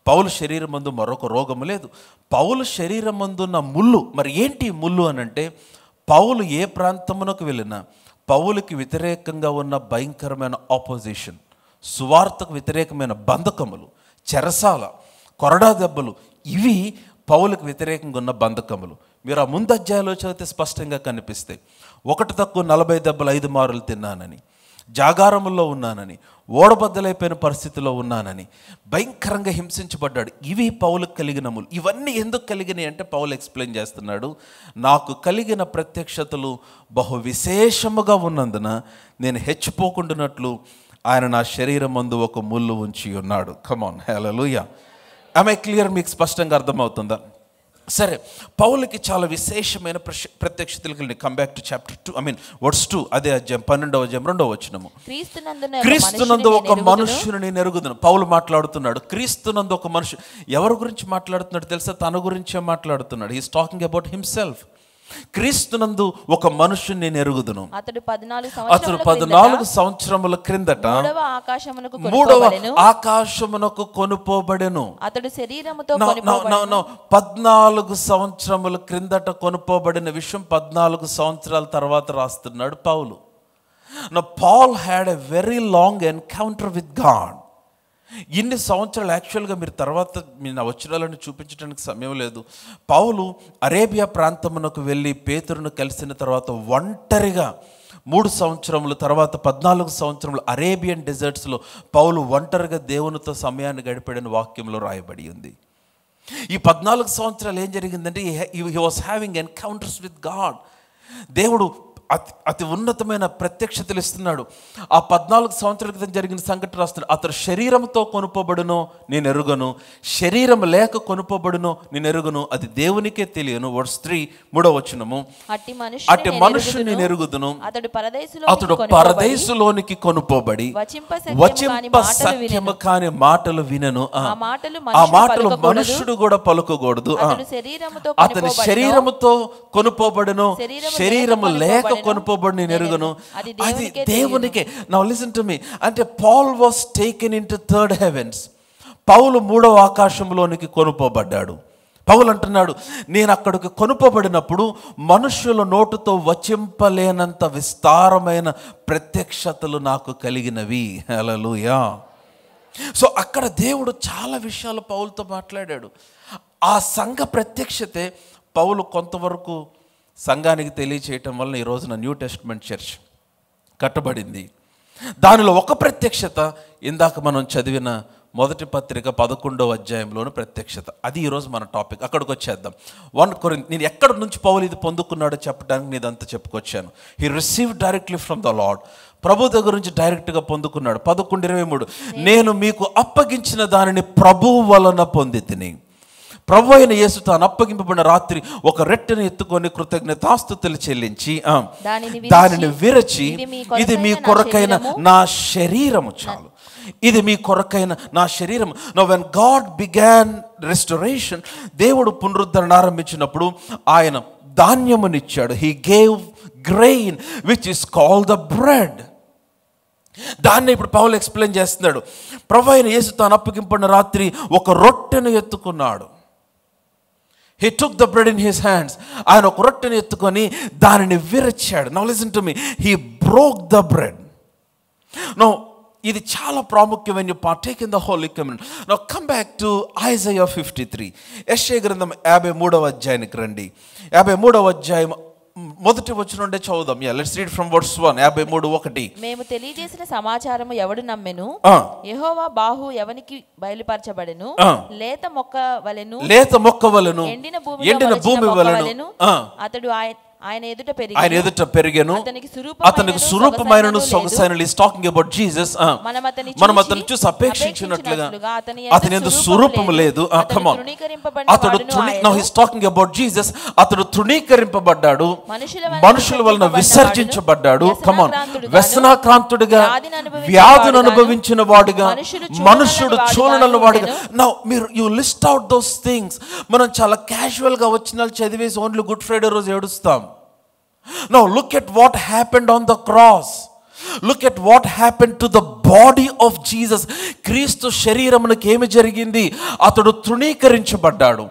పౌలు శరీరం మందు మరొక రోగము లేదు. పౌలు శరీరం మందున్న ముళ్ళు, మరి ఏంటి ముళ్ళు అని అంటే, పౌలు ఏ ప్రాంతమునకు వెళ్ళినా పౌలుకి వ్యతిరేకంగా ఉన్న భయంకరమైన ఆపోజిషన్, సువార్తకు వ్యతిరేకమైన బంధకములు, చెరసాల, కొరడా దెబ్బలు, ఇవి పౌలుకు వ్యతిరేకంగా ఉన్న బంధకములు. మీరు ఆ ముందు అధ్యాయంలో చదివితే స్పష్టంగా కనిపిస్తాయి. 1 తక్కువ 40 దెబ్బలు 5 మారులు తిన్నానని, జాగారముల్లో ఉన్నానని, ఓడబద్దలైపోయిన పరిస్థితిలో ఉన్నానని, భయంకరంగా హింసించబడ్డాడు. ఇవి పౌలుకు కలిగిన ముళ్ళు. ఇవన్నీ ఎందుకు కలిగినాయి అంటే పౌలు ఎక్స్ప్లెయిన్ చేస్తున్నాడు, నాకు కలిగిన ప్రత్యక్షతలు బహు విశేషముగా ఉన్నందున నేను హెచ్చిపోకుండానట్లు ఆయన నా శరీరం మందు ఒక ముళ్ళు ఉంచి ఉన్నాడు. కమాన్, హల్లెలూయా. ఆమె క్లియర్? మీకు స్పష్టంగా అర్థమవుతుందా? సరే, పౌలుకి చాలా విశేషమైన ప్రత్యక్షతలు కలిగిన. Come back to chapter 2, verse 2, అదే అధ్యాయం 12వ అధ్యాయం 2వ వచనము. క్రీస్తునందు ఒక మనుష్యుని నేను ఎరుగుదును. పౌలు మాట్లాడుతున్నాడు, క్రీస్తునందు ఒక మనుషుడు. ఎవరి గురించి మాట్లాడుతున్నాడు తెలుసా? తన గురించే మాట్లాడుతున్నాడు. He is talking about himself. క్రీస్తునందు ఒక మనుషుని నేను ఎరుగుదును. అతడు 14 సంవత్సరముల క్రిందట 3వ ఆకాశమునకు కొనుపోబడెను. అతడు శరీరముతో 14 సంవత్సరముల క్రిందట కొనుపోబడిన విషయం 14 సంవత్సరాల తర్వాత రాస్తున్నాడు పౌలు. Now Paul had a very long encounter with God. ఇన్ని సంవత్సరాలు యాక్చువల్గా మీరు తర్వాత మీ నా వచనాలను చూపించడానికి సమయం లేదు. పౌలు అరేబియా ప్రాంతమునకు వెళ్ళి పేతురును కలిసిన తర్వాత ఒంటరిగా 3 సంవత్సరములు, తర్వాత 14 సంవత్సరములు అరేబియన్ డెజర్ట్స్లో పౌలు ఒంటరిగా దేవునితో సమయాన్ని గడిపాడని వాక్యంలో రాయబడి ఉంది. ఈ 14 సంవత్సరాలు ఏం జరిగిందంటే he was having encounters with God. దేవుడు అతి ఉన్నతమైన ప్రత్యక్షతలు ఇస్తున్నాడు. ఆ 14 సంవత్సరాల క్రితం జరిగిన సంఘటన రాస్తున్నాడు. అతడు శరీరంతో కొనుపబడును నేను ఎరుగను, శరీరం లేక కొనుపబడును నేను ఎరుగను, అది దేవునికే తెలియను. వర్స్ 3 3వ వచనము, అట్టి మనుష్యుని నేను ఎరుగుదును, అతడు పరదేశులోనికి కొనుపోబడి వచింప సఖ్యము కాని మాటలు వినను. ఆ మాటలు మనుష్యుడు కూడా పలుకకూడదు. అతని శరీరముతో కొనుపోబడును, శరీరము లేక కొనుపోబడి నేను ఎరుగను, అది దేవునికే. Now listen to me. అంటే Paul was taken in to third heavens. పౌలు 3వ ఆకాశంలోనికి కొనుపోబడ్డాడు. పౌలు అంటున్నాడు, నేను అక్కడికి కొనుపోబడినప్పుడు మనుష్యుల నోటుతో వచింపలేనంత విస్తారమైన ప్రత్యక్షతలు నాకు కలిగినవి. హల్లెలూయా. సో అక్కడ దేవుడు చాలా విషయాలు పౌలుతో మాట్లాడాడు. ఆ సంఘ ప్రత్యక్షతే పౌలు కొంతవరకు సంఘానికి తెలియచేయటం వలన ఈ రోజున న్యూ టెస్ట్మెంట్ చర్చ్ కట్టబడింది. దానిలో ఒక ప్రత్యక్షత ఇందాక మనం చదివిన మొదటి పత్రిక 11వ అధ్యాయంలోని ప్రత్యక్షత. అది ఈరోజు మన టాపిక్. అక్కడికి వచ్చేద్దాం. 1 కొరింథీ, నేను ఎక్కడి నుంచి పౌలు ఇది పొందుకున్నాడో చెప్పడానికి నేను ఇదంతా చెప్పుకొచ్చాను. He receive directly from the Lord. ప్రభు దగ్గర నుంచి డైరెక్ట్గా పొందుకున్నాడు. 11:23, నేను మీకు అప్పగించిన దానిని ప్రభువు వలన పొందితిని. ప్రభు అయిన యేసు తాను అప్పగింపబడిన రాత్రి ఒక రొట్టెను ఎత్తుకొని కృతజ్ఞతాస్తుతులు చెల్లించి దానిని విరచి, ఇది మీ కొరకైన నా శరీరము, చాలు, ఇది మీ కొరకైన నా శరీరం. Now when God began restoration, దేవుడు పునరుద్ధరణ ఆరంభించినప్పుడు ఆయన ధాన్యమునిచ్చాడు. He gave grain which is called the bread. దాన్ని ఇప్పుడు పౌలు ఎక్స్ప్లెయిన్ చేస్తున్నాడు. ప్రభు అయిన యేసు తాను అప్పగింపబడిన రాత్రి ఒక రొట్టెను ఎత్తుకున్నాడు. He took the bread in his hands. ఆయన ఒక రొట్టెను ఎత్తుకొని దానిని విరచాడు. Now listen to me. He broke the bread. Now ఇది చాలా ప్రాముఖ్యం. when you partake in the Holy Communion. Now come back to Isaiah 53. యెషయా గ్రంథం 53వ అధ్యాయానికి రండి. 53వ అధ్యాయం మొదటి వచనం నుండి చదువుదాం. Let's read from verse 1. 53:1. మేము తెలియజేసిన సమాచారము ఎవడు నమ్మెను? యెహోవా బాహు ఎవనికి బయలుపరచబడెను? లేత మొక్క వలెను ఎండిన భూమి వలెను అతడు ఆయన ఎదుట పెరిగెను, అతనికి స్వరూపమైనను సొగసైనను. Is talking about Jesus. మనం అతన్ని చూసి అపేక్షించినట్లుగా అతని యందు స్వరూపము లేదు. Come on. అతడు now he is talking about Jesus. అతడు తృణీకరింపబడ్డాడు, మనుషుల వలన విసర్జించబడ్డాడు. Come on. వ్యసనాక్రాంతుడిగా, వ్యాధులను అనుభవించిన వాడుగా, మనుషుడు చూడనన్న వాడుగా. నౌ మీరు you list out those things. మనం చాలా క్యాజువల్ గా వచ్చిన చదివేసి ఓన్లీ గుడ్ ఫ్రైడే రోజు ఏడుస్తాం. Now look at what happened on the cross. Look at what happened to the body of Jesus. క్రీస్తు శరీరమునకు ఏమి జరిగింది? అతడు తృణీకరించబడ్డాడు,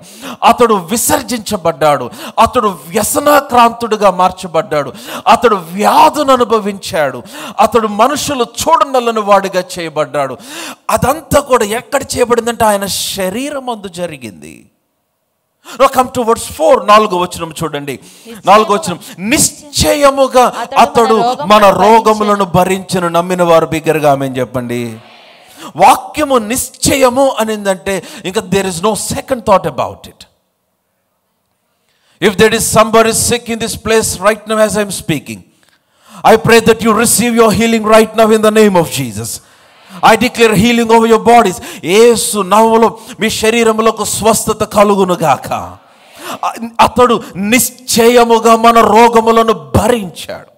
అతడు విసర్జించబడ్డాడు, అతడు వ్యసనాక్రాంతుడిగా మార్చబడ్డాడు, అతడు వ్యాధును అనుభవించాడు, అతడు మనుషులు చూడనల్లని వాడిగా చేయబడ్డాడు. అదంతా కూడా ఎక్కడ చేయబడిందంటే ఆయన శరీరమందు జరిగింది. Come to verse 4. 4వ వచనం చూడండి. 4వ వచనం, నిశ్చయముగా అతడు మన రోగములను భరించును. నమ్మిన వారు బిగ్గరగా ఆమేన్ చెప్పండి. వాక్యము నిశ్చయము అనిందంటే ఇంకా there is no second thought about it. If there is somebody sick in this place right now as I am speaking, I pray that you receive your healing right now in the name of Jesus. I declare healing over your bodies. యేసు నామములో మీ శరీరములకు స్వస్థత కలుగును గాక. అతడు నిశ్చయముగా మన రోగములను భరించాడు.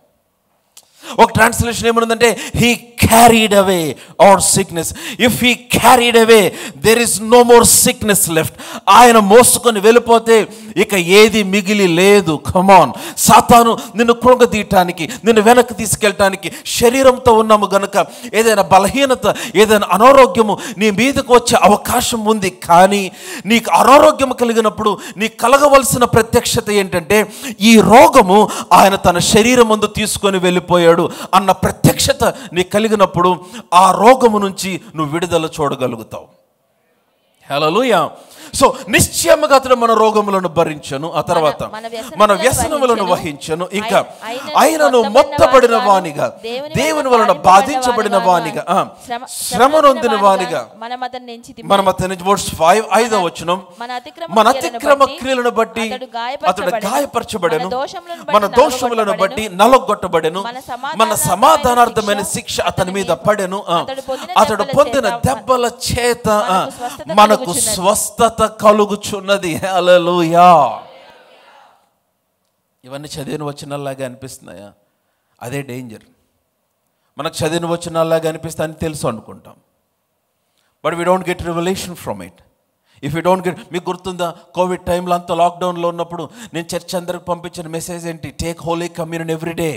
ఒక translation ఏమనుందంటే he carried away our sickness. If he carried away, there is no more sickness left. ఆయన మోసుకొని వెళ్ళిపోతే ఇక ఏది మిగిలి లేదు. Come on. సాతాను నిన్ను కృంగదీయటానికి, నిన్ను వెనక్కి తీసుకెళ్ళటానికి శరీరంతో ఉన్నాము గనుక ఏదైనా బలహీనత, ఏదైనా అనారోగ్యము నీ మీదకు వచ్చే అవకాశం ఉంది. కానీ నీకు అనారోగ్యం కలిగినప్పుడు నీకు కలగవలసిన ప్రత్యక్షత ఏంటంటే ఈ రోగము ఆయన తన శరీరం ముందు తీసుకొని వెళ్ళిపోయాడు చనిపోయాడు అన్న ప్రత్యక్షత నీకు కలిగినప్పుడు ఆ రోగము నుంచి నువ్వు విడుదల చూడగలుగుతావు. హల్లెలూయా. సో నిశ్చయముగా అతడు మన రోగములను భరించను, ఆ తర్వాత మన వ్యసనములను వహించను, ఇంకా ఆయనను మొత్తబడిన వానిగా, దేవుని వలన బాధించబడిన వానిగా, శ్రమ నొందిన వానిగా మనం అతని వర్స్ 5 5వ వచనం, మన అతిక్రమ క్రియలను బట్టి అతడు గాయపరచబడెను, మన దోషములను బట్టి నలగొట్టబడెను, మన సమాధానార్థమైన శిక్ష అతని మీద పడెను, అతడు పొందిన దెబ్బల చేత మనకు స్వస్థత కలుగుచున్నది. హల్లెలూయా. ఇవన్నీ చదివిన వచనాల్లాగా అనిపిస్తున్నాయా? అదే డేంజర్. మనకు చదివిన వచనాల్లాగా అనిపిస్తా అని తెలుసు అనుకుంటాం, but we don't get revolution from it. If you don't get, మీకు గుర్తుందా కోవిడ్ టైంలో అంతా లాక్డౌన్లో ఉన్నప్పుడు నేను చర్చ్ అందరికి పంపించిన మెసేజ్ ఏంటి? Take Holy Communion every day.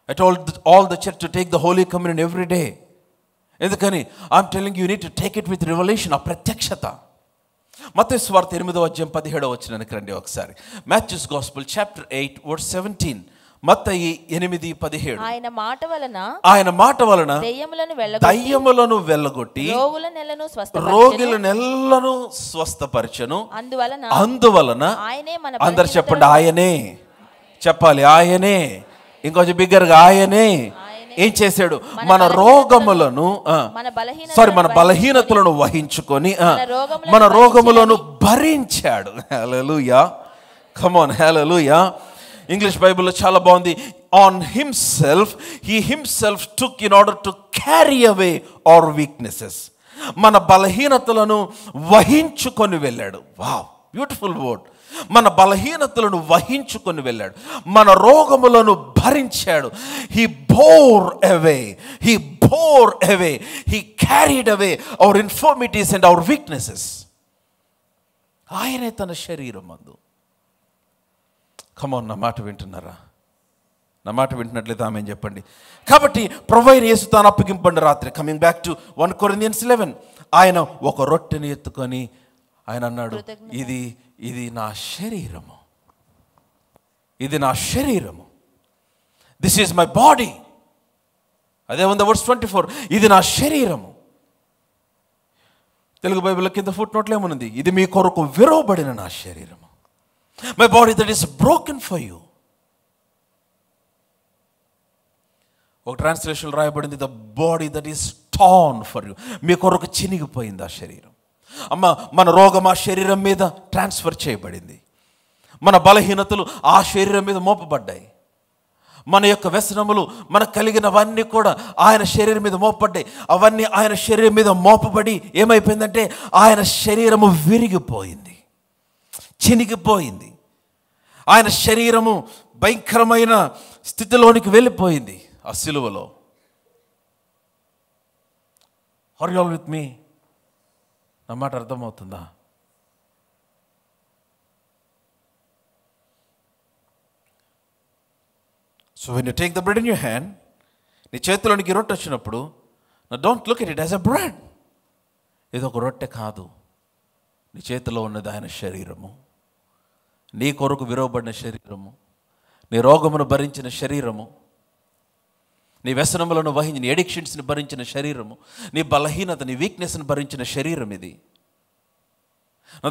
I told all the church to take the Holy Communion every day. ఎందుకని? I'm telling you need to take it with revelation, ఆ ప్రత్యక్షత. మత్తయి సువార్త 8వ అధ్యాయం 17వ వచనానికి రండి ఒకసారి. Matthew's gospel chapter 8 verse 17. మత్తయి 8:17. ఆయన మాట వలన దయ్యములను వెళ్ళగొట్టి రోగులనెల్లను స్వస్థపరచెను. అందువలన అందరు చెప్పండి, ఆయనే చెప్పాలి, ఆయనే. ఇంకొంచెం బిగ్గరగా, ఆయనే ఏం చేశాడు? మన రోగములను మన బలహీనతలను వహించుకొని మన రోగములను భరించాడు. Hallelujah. Come on, hallelujah. English బైబిల్లో చాలా బాగుంది. On himself, he himself took in order to carry away our weaknesses. మన బలహీనతలను వహించుకొని వెళ్ళాడు. Wow, beautiful word. మన బలహీనతలను వహించుకొని వెళ్ళాడు, మన రోగములను భరించాడు. He bore away, he bore away, he carried away our infirmities and our weaknesses. ఆయనే తన శరీరం మందు. కమాన్, నా మాట వింటున్నారా? నా మాట వింటున్నట్లయితే ఆమె చెప్పండి. కాబట్టి ప్రభువైన యేసు తాను అప్పగింపండి రాత్రి. కమింగ్ బ్యాక్ టు 1 Corinthians 11, ఆయన ఒక రొట్టెని ఎత్తుకొని ఆయన అన్నాడు, ఇది నా శరీరము, ఇది నా శరీరము, దిస్ ఈజ్ మై బాడీ. అదే ఉంది వర్స్ 24, ఇది నా శరీరము. తెలుగు బైబిల్ కింద ఫుట్ నోట్లో ఏమనుంది? ఇది మీ కొరకు విరవబడిన నా శరీరము, my body that is broken for you. ఒక ట్రాన్స్లేషన్ రాయబడింది, the body that is torn for you. మీ కొరకు చినిగిపోయింది ఆ శరీరం. అమ్మ, మన రోగం ఆ శరీరం మీద ట్రాన్స్ఫర్ చేయబడింది. మన బలహీనతలు ఆ శరీరం మీద మోపబడ్డాయి. మన యొక్క వ్యసనములు, మనకు కలిగినవన్నీ కూడా ఆయన శరీరం మీద మోపబడ్డాయి. అవన్నీ ఆయన శరీరం మీద మోపబడి ఏమైపోయిందంటే ఆయన శరీరము విరిగిపోయింది, చినిగిపోయింది. ఆయన శరీరము భయంకరమైన స్థితిలోనికి వెళ్ళిపోయింది ఆ సిలువలో. Are you all with me? నా మాట అర్థమవుతుందా? So when you take the bread in your hand, నీ చేతిలోనికి రొట్టె వచ్చినప్పుడు, don't look at it as a bread. ఇది ఒక రొట్టె కాదు, నీ చేతిలో ఉన్నది ఆయన శరీరము, నీ కొరకు విరవబడిన శరీరము, నీ రోగమును భరించిన శరీరము, నీ వ్యసనములను వహించి నీ ఎడిక్షన్స్ని భరించిన శరీరము, నీ బలహీనత, నీ వీక్నెస్ని భరించిన శరీరం ఇది.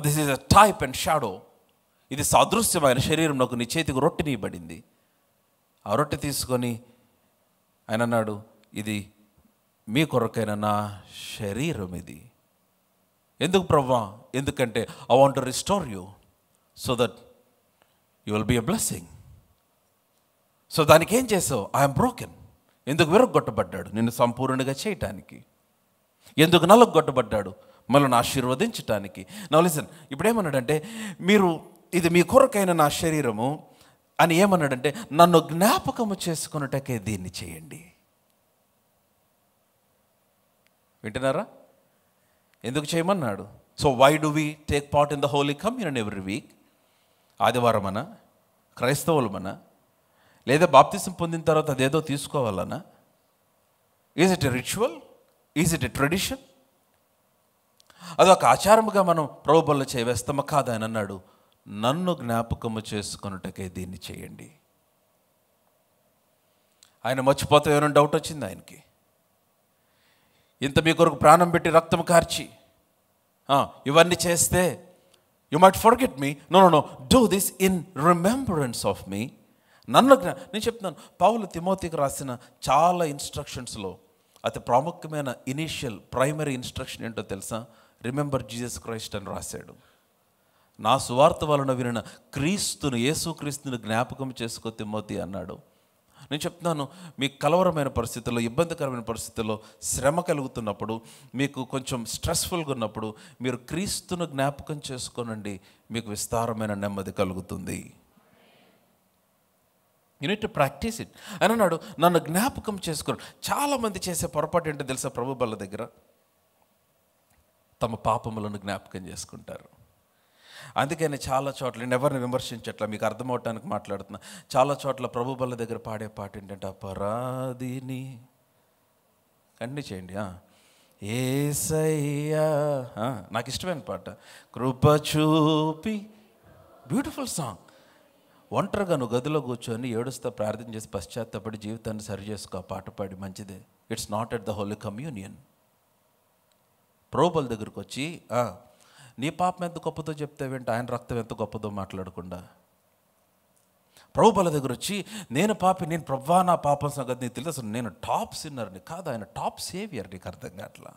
This is a type and shadow. ఇది సాదృశ్యమైన శరీరం. నాకు నీ చేతికి రొట్టెని ఇవ్వబడింది. ఆ రొట్టె తీసుకొని ఆయన అన్నాడు, ఇది మీ కొరకైన నా శరీరం ఇది. ఎందుకు ప్రభువా? ఎందుకంటే I want to restore you so that you will be a blessing. So దానికి ఏం చేసావు? I'm broken. ఎందుకు విరగొట్టబడ్డాడు? నిన్ను సంపూర్ణంగా చేయటానికి. ఎందుకు నలగొట్టబడ్డాడు? మనల్ని ఆశీర్వదించటానికి. నా లిసన్, ఇప్పుడు ఏమన్నాడంటే, మీరు ఇది మీ కొరకైన నా శరీరము అని ఏమన్నాడంటే, నన్ను జ్ఞాపకము చేసుకున్నటకే దీన్ని చేయండి. వింటున్నారా? ఎందుకు చేయమన్నాడు? So why do we take part in the Holy Communion every week? ఆదివారం అనా, క్రైస్తవులమనా, లేదా బాప్తిసం పొందిన తర్వాత అదేదో తీసుకోవాలనా? Is it a ritual? Is it a tradition? అదొక ఆచారముగా మనం ప్రభు బల్ల చేయవేస్తామా? కాదు. ఆయన అన్నాడు, నన్ను జ్ఞాపకము చేసుకొనుటకే దీన్ని చేయండి. ఆయన మర్చిపోతామేమో డౌట్ వచ్చింది ఆయనకి. ఇంత మీ కొరకు ప్రాణం పెట్టి రక్తం కార్చి ఇవన్నీ చేస్తే you might forget me. No no no, do this in remembrance of me. నేను చెప్తున్నాను, పౌలు తిమోతికి రాసిన చాలా ఇన్స్ట్రక్షన్స్లో అతి ప్రాముఖ్యమైన ఇనీషియల్ ప్రైమరీ ఇన్స్ట్రక్షన్ ఏంటో తెలుసా? రిమెంబర్ జీసస్ క్రైస్ట్ అని రాశాడు. నా సువార్త వలన వినిన క్రీస్తును, యేసుక్రీస్తుని జ్ఞాపకం చేసుకో తిమోతి అన్నాడు. నేను చెప్తున్నాను, మీకు కలవరమైన పరిస్థితుల్లో, ఇబ్బందికరమైన పరిస్థితుల్లో, శ్రమ కలుగుతున్నప్పుడు, మీకు కొంచెం స్ట్రెస్ఫుల్గా ఉన్నప్పుడు మీరు క్రీస్తును జ్ఞాపకం చేసుకోనండి, మీకు విస్తారమైన నెమ్మది కలుగుతుంది. You need to practice it అని అన్నాడు. నన్ను జ్ఞాపకం చేసుకోండి. చాలామంది చేసే పొరపాటు ఏంటో తెలుసా? ప్రభు బల్ల దగ్గర తమ పాపములను జ్ఞాపకం చేసుకుంటారు. అందుకని చాలా చోట్ల, నేను ఎవరిని విమర్శించట్లా, మీకు అర్థమవటానికి మాట్లాడుతున్నా, చాలా చోట్ల ప్రభు బల్ల దగ్గర పాడే పాట ఏంటంటే, అపరాధిని కంటిన్యూ చేయండి. యేసయ్యా, నాకు ఇష్టమైన పాట, కృప చూపి, బ్యూటిఫుల్ సాంగ్. ఒంటరిగా నువ్వు గదిలో కూర్చొని ఏడుస్తా ప్రార్థన చేసి పశ్చాత్తపడి జీవితాన్ని సరి చేసుకో, ఆ పాట పాడి మంచిదే. It's not at the Holy Communion. ప్రభుబల దగ్గరకు వచ్చి నీ పాపం ఎంత గొప్పదో చెప్తావేంటి, ఆయన రక్తం ఎంత గొప్పదో మాట్లాడకుండా. ప్రభుబల దగ్గర వచ్చి నేను పాపి, నేను ప్రభువా నా పాపం సంగతి నీకు తెలుసు, నేను టాప్ సిన్నర్ని కాదు, ఆయన టాప్ సేవియర్. నీకు అర్థం కావట్లా.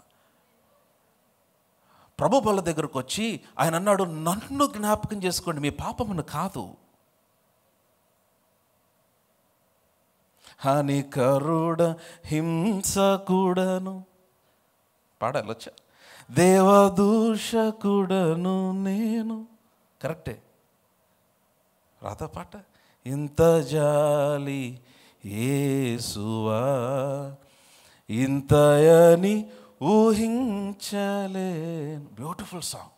ప్రభుబల దగ్గరకు వచ్చి ఆయన అన్నాడు, నన్ను జ్ఞాపకం చేసుకోండి, మీ పాపమును కాదు. హానికరుడ హింసకుడను పాడాలొచ్చా, దేవదూషకుడను నేను, కరెక్టే రాత పాట. ఇంత జాలి యేసువా, ఇంతయని ఊహించలేను. Beautiful song.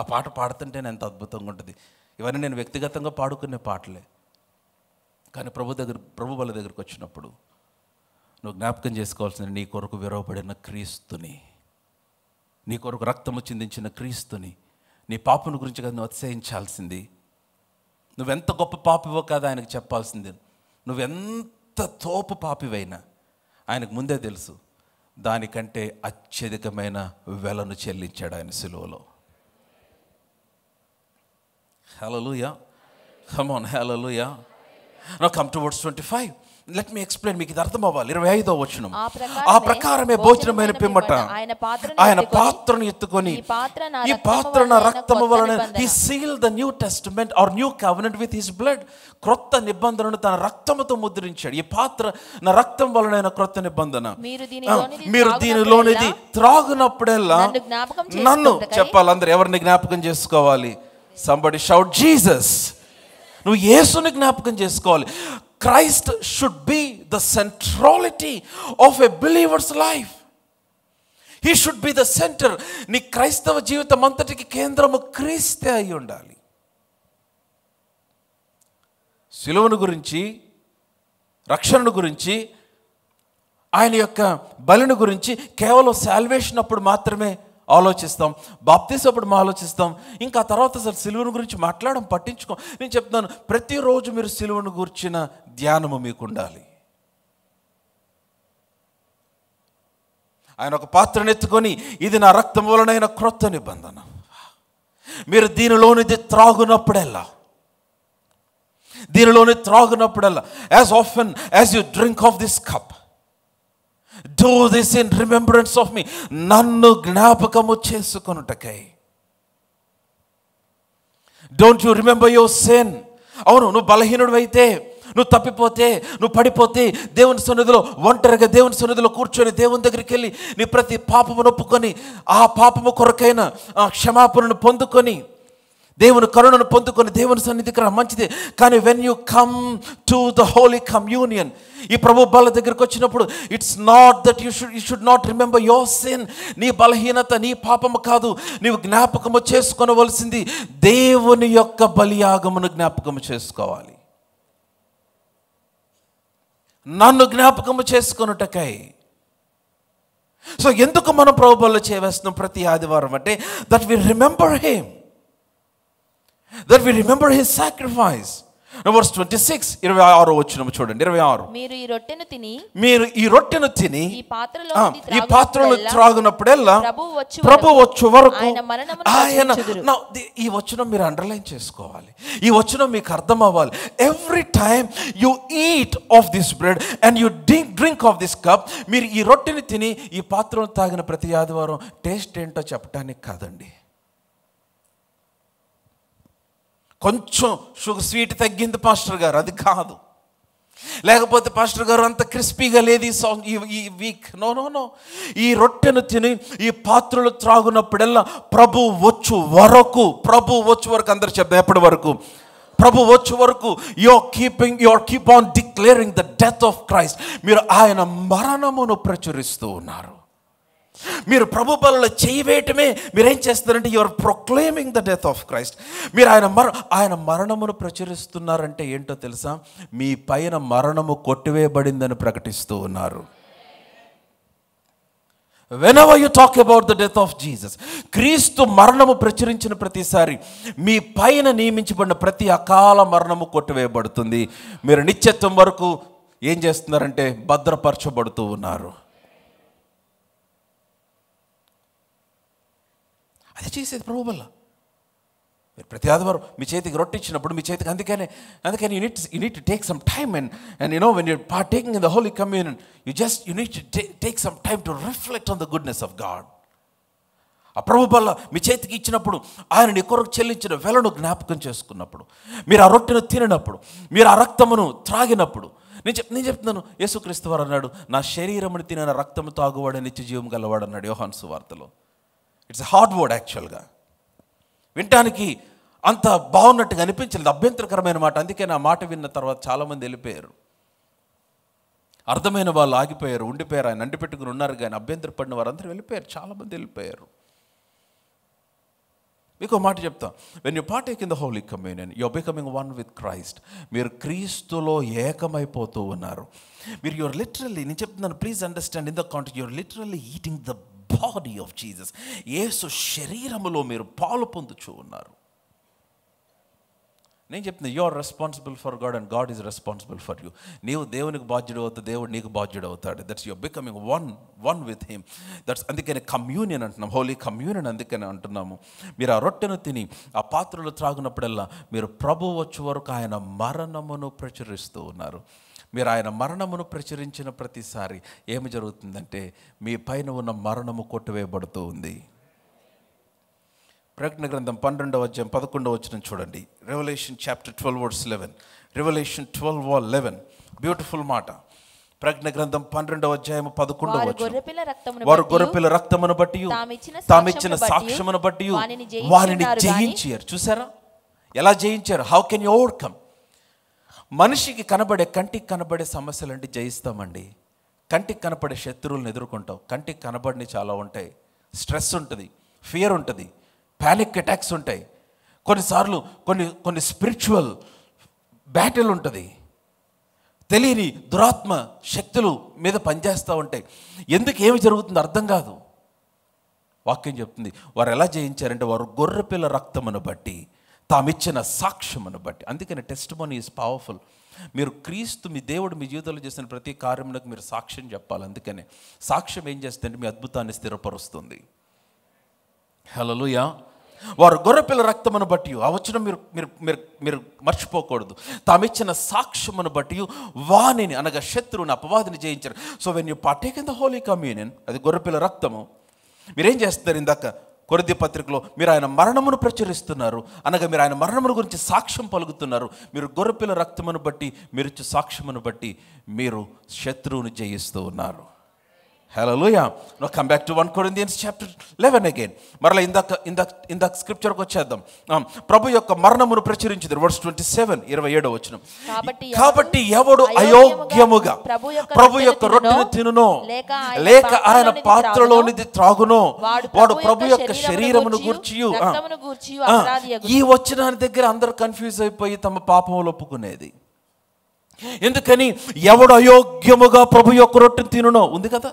ఆ పాట పాడుతుంటేనే ఎంత అద్భుతంగా ఉంటుంది. ఇవన్నీ నేను వ్యక్తిగతంగా పాడుకునే పాటలే. కానీ ప్రభు బల దగ్గరికి వచ్చినప్పుడు నువ్వు జ్ఞాపకం చేసుకోవాల్సింది, నీ కొరకు విరవబడిన క్రీస్తుని, నీ కొరకు రక్తము చిందించిన క్రీస్తుని. నీ పాపను గురించి కదా నువ్వు అతిశయించాల్సింది. నువ్వెంత గొప్ప పాపివో కాదు ఆయనకు చెప్పాల్సింది. నువ్వెంత తోపు పాపివైనా ఆయనకు ముందే తెలుసు. దానికంటే అత్యధికమైన వెలను చెల్లించాడు ఆయన సిలువలో. Hallelujah, come on, hallelujah. Now come to verse 25. Let me explain, మీకు ఇది అర్థం అవ్వాలి. 25వ వచనం, ఆ ప్రకారమే భోజనమైన పిమ్మట ఆయన పాత్రను ఎత్తుకొని, ఈ పాత్ర నా రక్తము వలన, he sealed the new testament or new covenant with his blood. క్రొత్త నిబంధనను తన రక్తముతో ముద్రించాడు. ఈ పాత్ర నా రక్తం వలన క్రొత్త నిబంధన. మీరు దీనిలోనిది త్రాగునప్పుడల్లా నన్ను, చెప్పాలి అందరూ, ఎవరిని జ్ఞాపకం చేసుకోవాలి? somebody shout Jesus. నువ్వు యేసుని జ్ఞాపకం చేసుకోవాలి. Christ should be the centrality of a believers life. He should be the centre. నీ క్రైస్తవ జీవితం అంతటికి కేంద్రము క్రీస్తే అయి ఉండాలి. సిలువను గురించి, రక్షణను గురించి, ఆయన యొక్క బలిని గురించి కేవలం సాల్వేషన్ అప్పుడు మాత్రమే ఆలోచిస్తాం, బాప్తిసం అప్పుడు ఆలోచిస్తాం. ఇంకా తర్వాత అసలు సిలువను గురించి మాట్లాడడం పట్టించుకో. నేను చెప్తున్నాను, ప్రతిరోజు మీరు సిలువను గురించిన ధ్యానము మీకు ఉండాలి. ఆయన ఒక పాత్రను ఎత్తుకొని, ఇది నా రక్తం వలనైన క్రొత్త నిబంధన. మీరు దీనిలోనిది త్రాగునప్పుడల్లా, as often as you drink of this cup, do this in remembrance of me. నన్ను జ్ఞాపకము చేసుకొనుటకై. Don't you remember your sin? అవును, నువ్వు బలహీనుడు అయితే, నువ్వు తప్పిపోతే, నువ్వు పడిపోతే, దేవుని సన్నిధిలో ఒంటరిగా దేవుని సన్నిధిలో కూర్చొని దేవుని దగ్గరికి వెళ్ళి నీ ప్రతి పాపమును ఒప్పుకొని, ఆ పాపము కొరకైన క్షమాపణను పొందుకొని, దేవుని కరుణను పొందుకొని దేవుని సన్నిధికి రా, మంచిదే. కానీ when you come to the Holy communion, ఈ ప్రభు బల దగ్గరికి వచ్చినప్పుడు, it's not that you should not remember your sin. నీ బలహీనత, నీ పాపము కాదు. నీవు జ్ఞాపకము చేసుకోవలసింది దేవుని యొక్క బలియాగమును జ్ఞాపకము చేసుకోవాలి. నన్ను జ్ఞాపకము చేసుకొనుటకై. సో ఎందుకు మనం ప్రభు బల్ల చేయవేస్తున్నాం ప్రతి ఆదివారం అంటే, that we remember him, that we remember his sacrifice. Verse 26, 26 వచనం చూడండి. 26. మీరు ఈ రొట్టెను తిని ఈ పాత్రలో త్రాగునప్పుడల్లా ప్రభువు వచ్చు వరకు ఆయన. ఈ వచనం మీరు అండర్లైన్ చేసుకోవాలి. ఈ వచనం మీకు అర్థం అవ్వాలి. Every time you eat of this bread and you drink of this cup, మీరు ఈ రొట్టెని తిని ఈ పాత్రలో తాగిన ప్రతి ఆదివారం టేస్ట్ ఏంటో చెప్పడానికి కాదండి. కొంచెం షుగర్ స్వీట్ తగ్గింది పాస్టర్ గారు, అది కాదు. లేకపోతే పాస్టర్ గారు అంత క్రిస్పీగా లేదు ఈ వీక్. నో. ఈ రొట్టెను తిని ఈ పాత్రలు త్రాగునప్పుడల్లా ప్రభు వచ్చు వరకు అందరు చెప్తాం. ఎప్పటి వరకు? ప్రభు వచ్చు వరకు you keep on declaring the death of Christ. మీరు ఆయన మరణమును ప్రచురిస్తూ ఉన్నారు. మీరు ప్రభు బలలో చేయి వేయటమే మీరేం చేస్తారంటే you are proclaiming the death of Christ. మీరు ఆయన మరణమును ప్రచురిస్తున్నారంటే ఏంటో తెలుసా? మీ పైన మరణము కొట్టివేయబడిందని ప్రకటిస్తూ ఉన్నారు. Whenever you talk about the death of Jesus, క్రీస్తు మరణము ప్రచురించిన ప్రతిసారి మీ పైన నియమించబడిన ప్రతి అకాల మరణము కొట్టివేయబడుతుంది. మీరు నిత్యత్వం వరకు ఏం చేస్తున్నారంటే భద్రపరచబడుతూ ఉన్నారు. అది చేసేది ప్రభు వల్ల. మీరు ప్రతి ఆదివారం మీ చేతికి రొట్టె ఇచ్చినప్పుడు మీ చేతికి అందుకని you need to take some time and you know when you partaking in the Holy communion you need to take some time to reflect on the goodness of God. ఆ ప్రభు వల్ల మీ చేతికి ఇచ్చినప్పుడు ఆయన నీ కొరకు చెల్లించిన వెలను జ్ఞాపకం చేసుకున్నప్పుడు, మీరు ఆ రొట్టెను తినప్పుడు, మీరు ఆ రక్తమును త్రాగినప్పుడు, నేను చెప్తున్నాను, యేసుక్రీస్తు వారు అన్నాడు, నా శరీరమును తిన రక్తము తాగువాడు నిత్య జీవం గలవాడు అన్నాడు యోహాను సువార్తలో. ఇట్స్ ఎ హార్డ్ వర్డ్ యాక్చువల్గా. వినటానికి అంత బాగున్నట్టుగా అనిపించలేదు, అభ్యంతరకరమైన మాట. అందుకే నా మాట విన్న తర్వాత చాలామంది వెళ్ళిపోయారు. అర్థమైన వాళ్ళు ఆగిపోయారు, ఉండిపోయారు. ఆయన అంటి పెట్టుకుని ఉన్నారు, కానీ అభ్యంతరపడిన వారు అందరూ వెళ్ళిపోయారు. చాలామంది వెళ్ళిపోయారు. మీకు మాట చెప్తా, when you partake in the Holy Communion you are becoming one with Christ. మీరు క్రీస్తులో ఏకమైపోతూ ఉన్నారు. మీరు యువర్ లిటరల్లీ, నేను చెప్తున్నాను, please understand, in the context you're literally eating the body of Jesus. యేసు శరీరములో మీరు పాలు పొందుచూ ఉన్నారు. నేను చెప్తున్నా, you are responsible for God and God is responsible for you. నీవు దేవునికి బాధ్యుడు అవుతావు, దేవుడు నీకు బాధ్యుడు అవుతాడు. That's your becoming one with him. That's అందుకని కమ్యూనియన్ అంటున్నాం, హోలీ కమ్యూనియన్ అందుకని అంటున్నాము. మీరు ఆ రొట్టెను తిని ఆ పాత్రలు త్రాగునప్పుడల్లా మీరు ప్రభు వచ్చే వరకు ఆయన మరణమును ప్రచురిస్తూ ఉన్నారు. మీరు ఆయన మరణమును ప్రచురించిన ప్రతిసారి ఏమి జరుగుతుందంటే మీ పైన ఉన్న మరణము కొట్టివేయబడుతూ ఉంది. ప్రకటన గ్రంథం 12వ అధ్యాయం 11వ వచనం చూడండి. Revelation chapter 12 verse 11. Revelation 12:11 beautiful మాట. ప్రకటన గ్రంథం 12వ అధ్యాయం 11వ వచనం. వారు గొర్రెపిల్ల రక్తమును బట్టి తామిచ్చిన సాక్ష్యమును బట్టి వారిని జయించారు. చూసారా ఎలా జయించారు? How can you overcome? మనిషికి కనబడే, కంటికి కనబడే సమస్యలంటే జయిస్తామండి. కంటికి కనపడే శత్రువులను ఎదుర్కొంటాం. కంటికి కనబడినవి చాలా ఉంటాయి. స్ట్రెస్ ఉంటుంది, ఫియర్ ఉంటుంది, ప్యానిక్ అటాక్స్ ఉంటాయి. కొన్నిసార్లు కొన్ని స్పిరిచువల్ బ్యాటిల్ ఉంటుంది. తెలియని దురాత్మ శక్తులు మీద పనిచేస్తూ ఉంటాయి. ఎందుకు ఏమి జరుగుతుందో అర్థం కాదు. వాక్యం చెప్తుంది, వారు ఎలా జయించారంటే వారు గొర్రెపిల్ల రక్తమును బట్టి తామిచ్చిన సాక్ష్యమును బట్టి. అందుకని టెస్టిమోనీ ఈజ్ పవర్ఫుల్. మీరు క్రీస్తు, మీ దేవుడు మీ జీవితంలో చేసిన ప్రతి కార్యములకు మీరు సాక్ష్యం చెప్పాలి. అందుకని సాక్ష్యం ఏం చేస్తుందంటే మీ అద్భుతాన్ని స్థిరపరుస్తుంది. హల్లెలూయా. వారు గొర్రెపిల్ల రక్తమును బట్టి, ఆ వచనం మీరు మర్చిపోకూడదు, తామిచ్చిన సాక్ష్యమును బట్టి వాణిని అనగా శత్రువుని, అపవాదిని జయించారు. So when you partake in the Holy Communion, అది గొర్రెపిల్ల రక్తము, మీరేం చేస్తారు? ఇందాక కొరింథీ పత్రికలో మీరు ఆయన మరణమును ప్రచురిస్తున్నారు అనగా మీరు ఆయన మరణమును గురించి సాక్ష్యం పలుకుతున్నారు. మీరు గొర్రెపిల్ల రక్తమును బట్టి, మీరు ఇచ్చే సాక్ష్యమును బట్టి మీరు శత్రువుని జయిస్తూ ఉన్నారు. Hallelujah. Now come back to 1 Corinthians chapter 11 again. మరలా ఇందాక స్క్రిప్చర్కి వచ్చేద్దాం. ప్రభు యొక్క మరణమును ప్రచురించింది. వర్స్ 27 27వ వచనం. కాబట్టి ఎవడు అయోగ్యముగా ప్రభు యొక్క రొట్టెను తినునో లేక ఆయన పాత్రలోనిది త్రాగునో వాడు ప్రభు యొక్క శరీరమును గూర్చియు. ఈ వచనాన్ని దగ్గర అందరూ కన్ఫ్యూజ్ అయిపోయి తమ పాపములు ఒప్పుకునేది. ఎందుకని? ఎవడు అయోగ్యముగా ప్రభు యొక్క రొట్టెను తినునో ఉంది కదా.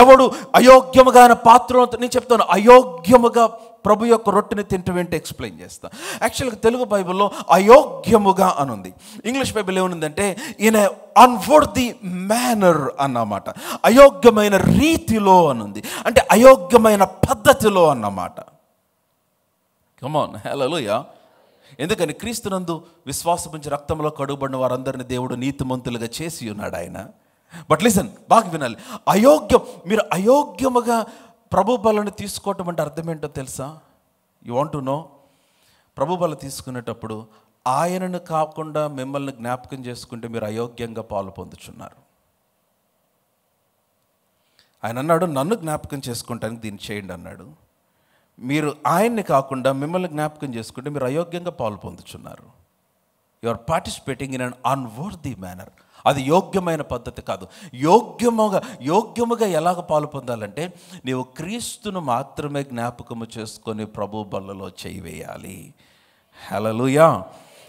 ఎవడు అయోగ్యముగా ఆయన పాత్రలో, నేను చెప్తాను, అయోగ్యముగా ప్రభు యొక్క రొట్టెని తింటూ ఏంటి ఎక్స్ప్లెయిన్ చేస్తా. యాక్చువల్గా తెలుగు బైబిల్లో అయోగ్యముగా అని ఉంది. ఇంగ్లీష్ బైబిల్ ఏముందంటే ఇన్ ఏ అన్వర్ది మేనర్ అన్నమాట. అయోగ్యమైన రీతిలో అని ఉంది, అంటే అయోగ్యమైన పద్ధతిలో అన్నమాట. కమ్ ఆన్, హల్లెలూయా. ఎందుకని క్రీస్తునందు విశ్వాసముంచి రక్తంలో కడుగుబడిన వారందరినీ దేవుడు నీతిమంతులుగా చేసి ఉన్నాడు ఆయన. బట్ లిసన్, బాగా వినాలి. మీరు అయోగ్యముగా ప్రభు బలను తీసుకోవటం అంటే అర్థం ఏంటో తెలుసా? You want to know? ప్రభు బల తీసుకునేటప్పుడు ఆయనను కాకుండా మిమ్మల్ని జ్ఞాపకం చేసుకుంటే మీరు అయోగ్యంగా పాలు పొందుచున్నారు. ఆయన అన్నాడు, నన్ను జ్ఞాపకం చేసుకుంటానికి దీన్ని చేయండి అన్నాడు. మీరు ఆయన్ని కాకుండా మిమ్మల్ని జ్ఞాపకం చేసుకుంటే మీరు అయోగ్యంగా పాలు పొందుచున్నారు. You participating in an unworthy manner. అది యోగ్యమైన పద్ధతి కాదు. యోగ్యముగా ఎలాగ పాలు పొందాలంటే నీవు క్రీస్తును మాత్రమే జ్ఞాపకము చేసుకొని ప్రభు బల్లలో చేయి వేయాలి. హల్లెలూయా.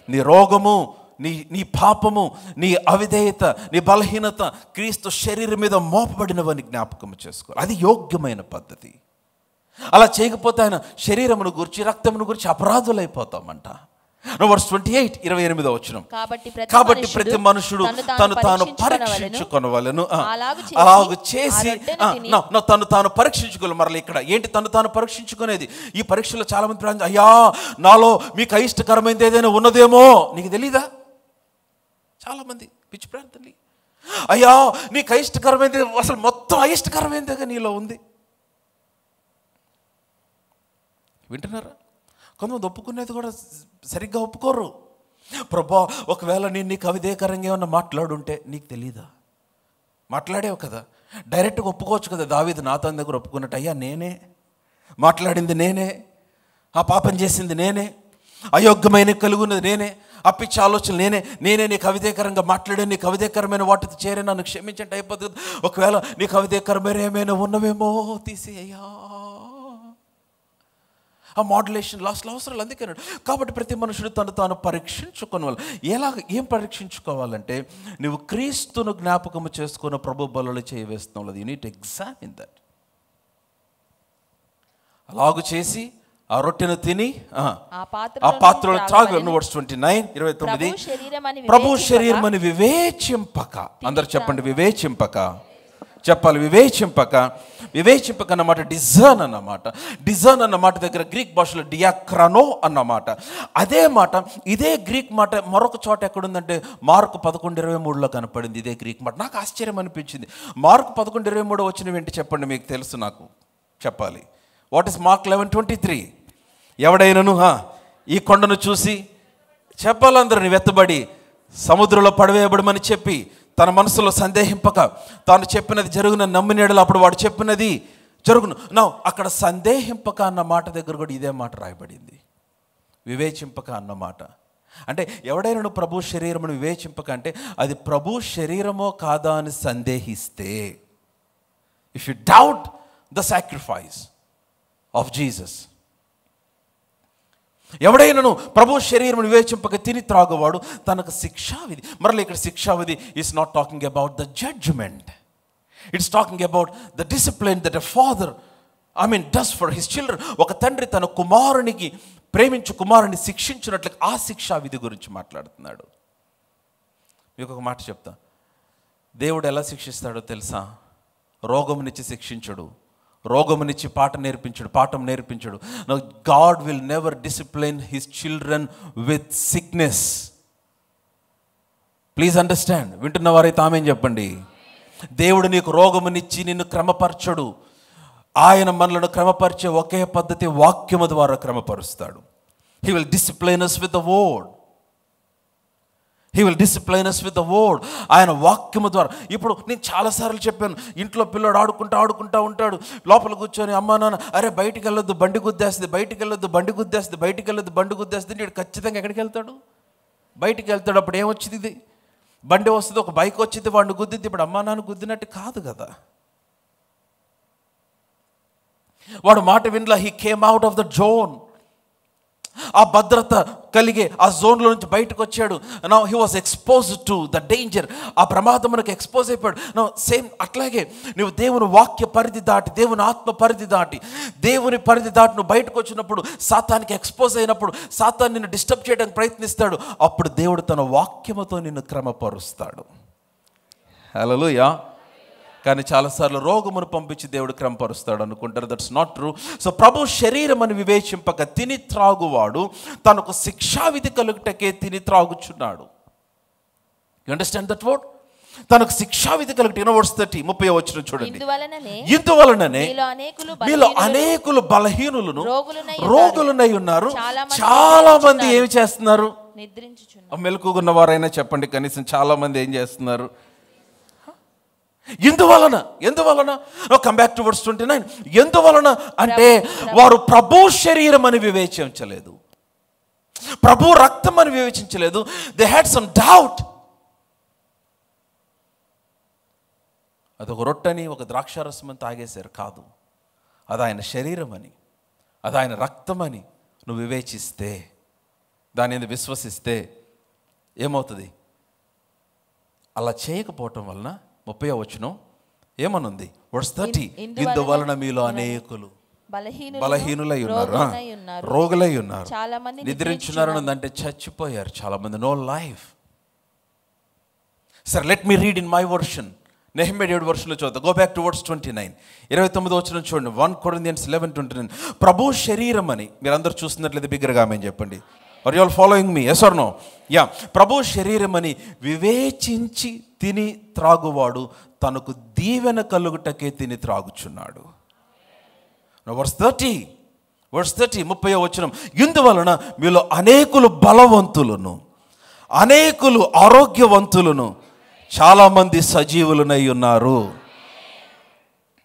నీ రోగము, నీ పాపము, నీ అవిధేయత, నీ బలహీనత క్రీస్తు శరీరం మీద మోపబడినవని జ్ఞాపకము చేసుకోవాలి. అది యోగ్యమైన పద్ధతి. అలా చేయకపోతే ఆయన శరీరమును గురించి, రక్తమును గురించి అపరాధులైపోతామంట. వర్స్ 28 28వ వచనం. కాబట్టి ప్రతి మనుషుడు తను తాను పరీక్షించుకొనవలెను. అలాగ చేసి తను తాను పరీక్షించుకోవాలి. మరలా ఇక్కడ ఏంటి తను తాను పరీక్షించుకునేది? ఈ పరీక్షలో చాలా మంది అయ్యా నాలో మీకు అయిష్టకరమైనది ఏదైనా ఉన్నదేమో. నీకు తెలీదా? చాలా మంది పిచ్చి ప్రాంతాన్ని, అయ్యా నీకు అయిష్టకరమైనది, అసలు మొత్తం అయిష్టకరమైనదిగా నీలో ఉంది. వింటున్నారా? కొంతమంది ఒప్పుకునేది కూడా సరిగ్గా ఒప్పుకోరు. ప్రభా ఒకవేళ నేను నీకు అవిధేయకరంగా ఏమన్నా మాట్లాడుంటే నీకు తెలీదా? మాట్లాడేవు కదా, డైరెక్ట్గా ఒప్పుకోవచ్చు కదా. దావీదు నాతాను దగ్గర ఒప్పుకున్నట్టు, అయ్యా నేనే మాట్లాడింది, నేనే ఆ పాపం చేసింది, నేనే అయోగ్యమైన కలుగున్నది, నేనే ఆ పిచ్చి ఆలోచనలు, నేనే నీకు అవిధేయకరంగా మాట్లాడే, నీకు అవిధేయకరమైన వాటితో చేరే, నన్ను క్షమించంటే అయిపోతుంది. ఒకవేళ నీకు అవిధేయకరమైన ఏమైనా ఉన్నవేమో తీసేయ్యా. ఆ మాడ్యులేషన్ లాస్ట్లో అవసరాలు అందుకే అన్నాడు. కాబట్టి ప్రతి మనుషుడు తను తాను పరీక్షించుకోవాలి. ఏం పరీక్షించుకోవాలంటే నువ్వు క్రీస్తును జ్ఞాపకము చేసుకున్న ప్రభు బలలో చేయవేస్తున్నావు. You need to examine that. అలాగు చేసి ఆ రొట్టెను తిని ఆ పాత్రలో త్రాగు. వర్స్ 29 29 ప్రభు శరీరమని వివేచింపక. అందరు చెప్పండి, వివేచింపక. చెప్పాలి, వివేచింపక అన్నమాట డిజర్న్ అన్నమాట. డిజర్న్ అన్న మాట దగ్గర గ్రీక్ భాషలో డియాక్రానో అన్నమాట. అదే మాట, ఇదే గ్రీక్ మాట మరొక చోట ఎక్కడుందంటే మార్కు 11:23లో కనపడింది ఇదే గ్రీక్ మాట. నాకు ఆశ్చర్యం అనిపించింది. మార్కు 11:23 వచ్చినవి ఏంటి చెప్పండి, మీకు తెలుసు, నాకు చెప్పాలి. What is mark 11:23? ఎవడైనను ఈ కొండను చూసి చెప్పాలందరూ వెత్తబడి సముద్రంలో పడవేయబడమని చెప్పి తన మనసులో సందేహింపక తాను చెప్పినది జరుగున నమ్మినేడలు అప్పుడు వాడు చెప్పినది జరుగును. అక్కడ సందేహింపక అన్న మాట దగ్గర కూడా ఇదే మాట రాయబడింది, వివేచింపక అన్నమాట. అంటే ఎవడైనా ప్రభు శరీరమును వివేచింపక అంటే అది ప్రభు శరీరమో కాదా అని సందేహిస్తే, if you doubt the sacrifice of Jesus, ఎవడైనాను ప్రభు శరీరం వివేచింపక తిని త్రాగువాడు తనకు శిక్షావిధి. మరలా ఇక్కడ శిక్షావిధి is not talking about the judgement, it's talking about the discipline that a father does for his children. ఒక తండ్రి తన కుమారునికి ప్రేమించు కుమారుని శిక్షించినట్లు ఆ శిక్షావిధి గురించి మాట్లాడుతున్నాడు. మీకు ఒక మాట చెప్తా, దేవుడు ఎలా శిక్షిస్తాడో తెలుసా? రోగమునిచ్చి శిక్షించడు, రోగమునిచ్చి పాఠం నేర్పించడు. No, God will never discipline his children with sickness. Please understand. వింటున్న వారైతే ఆమేన్ చెప్పండి. దేవుడు నీకు రోగమునిచ్చి నిన్ను క్రమపరచడు. ఆయన మనలను క్రమపరిచే ఒకే పద్ధతి వాక్యము ద్వారా క్రమపరుస్తాడు. He will discipline us with the word. He will discipline us with the word. ఆయన వాక్యము ద్వారా. ఇప్పుడు నేను చాలాసార్లు చెప్పాను, ఇంట్లో పిల్లోడు ఆడుకుంటా ఉంటాడు, లోపల కూర్చొని అమ్మా నాన్న అరే బయటికి వెళ్ళొద్దు బండి గుద్దేస్తుంది, వీడు ఖచ్చితంగా ఎక్కడికి వెళ్తాడు? బయటికి వెళ్తాడు. అప్పుడు ఏమొచ్చింది? ఇది బండి వస్తుంది, ఒక బైక్ వచ్చింది, వాడిని గుద్దిద్ది. ఇప్పుడు అమ్మా నాన్న గుద్దినట్టు కాదు కదా. వాడు మాట వినలా. He came out of the zone. ఆ భద్రత కలిగే ఆ జోన్లో నుంచి బయటకు వచ్చాడు. Now he was exposed to the danger. ఆ ప్రమాదమునకు ఎక్స్పోజ్ అయిపోయాడు. నౌ సేమ్ అట్లాగే నువ్వు దేవుని వాక్య పరిధి దాటి, దేవుని ఆత్మ పరిధి దాటి, దేవుని పరిధి దాటి నువ్వు బయటకు వచ్చినప్పుడు, సాతానికి ఎక్స్పోజ్ అయినప్పుడు, సాతాను నిన్ను డిస్టర్బ్ చేయడానికి ప్రయత్నిస్తాడు. అప్పుడు దేవుడు తన వాక్యముతో నిన్ను క్రమపరుస్తాడు. హల్లెలూయా. కానీ చాలాసార్లు రోగమును పంపించి దేవుడు క్రమపరుస్తాడు అనుకుంటారు. That's not true. సో ప్రభు శరీరం అని వివేచింపక తిని త్రాగువాడు తనకు శిక్షావిధి కలుగుటకే తిని త్రాగుచున్నాడు. You understand that word? తనకు శిక్షావిధి కలుగుట. వర్స్ 30 30వ వచనం చూడండి. ఇందువలననే మీలో అనేకులు బలహీనులను రోగులునై ఉన్నారు. చాలా మంది ఏమి చేస్తున్నారు? మెలకుగున్న వారైనా చెప్పండి, కనీసం చాలా మంది ఏం చేస్తున్నారు? ఎందువలన కమ్ బ్యాక్ టు వర్స్ 29. ఎందువలన అంటే వారు ప్రభు శరీరం అని వివేచించలేదు, ప్రభు రక్తం అని వివేచించలేదు. They had some doubt. అదొక రొట్టెని ఒక ద్రాక్షారసం అని తాగేశారు. కాదు, అది ఆయన శరీరం అని, అది ఆయన రక్తం అని నువ్వు వివేచిస్తే, దాని మీద విశ్వసిస్తే ఏమవుతుంది? అలా చేయకపోవటం వలన 30వ వచనం ఏమనుంది? వర్స్ 30. ఇందువలన మీలో అనేకులు బలహీనులై ఉన్నారు, రోగులై ఉన్నారు, నిద్రించున్నారు. అంటే చచ్చిపోయారు చాలా మంది. No life. సరే, let me read in my version. Nehemiah 7 వర్షంలో చూద్దాం. Go back to verse 29. 29వ వచనం చూడండి. 1 Corinthians 11:29. ప్రభు శరీరం అని మీరందరూ చూస్తున్నట్లయితే బిగ్గరగా ఆమేన్ చెప్పండి. Are you all following me? yes or no? Yeah. ప్రభు శరీరం అని వివేచించి తిని త్రాగువాడు తనకు దీవెన కలుగుటకే తిని త్రాగుచున్నాడు. వర్స్ 30 30వ వచనం. ఇందువలన మీలో అనేకులు బలవంతులను, అనేకులు ఆరోగ్యవంతులను, చాలా మంది సజీవులనై ఉన్నారు.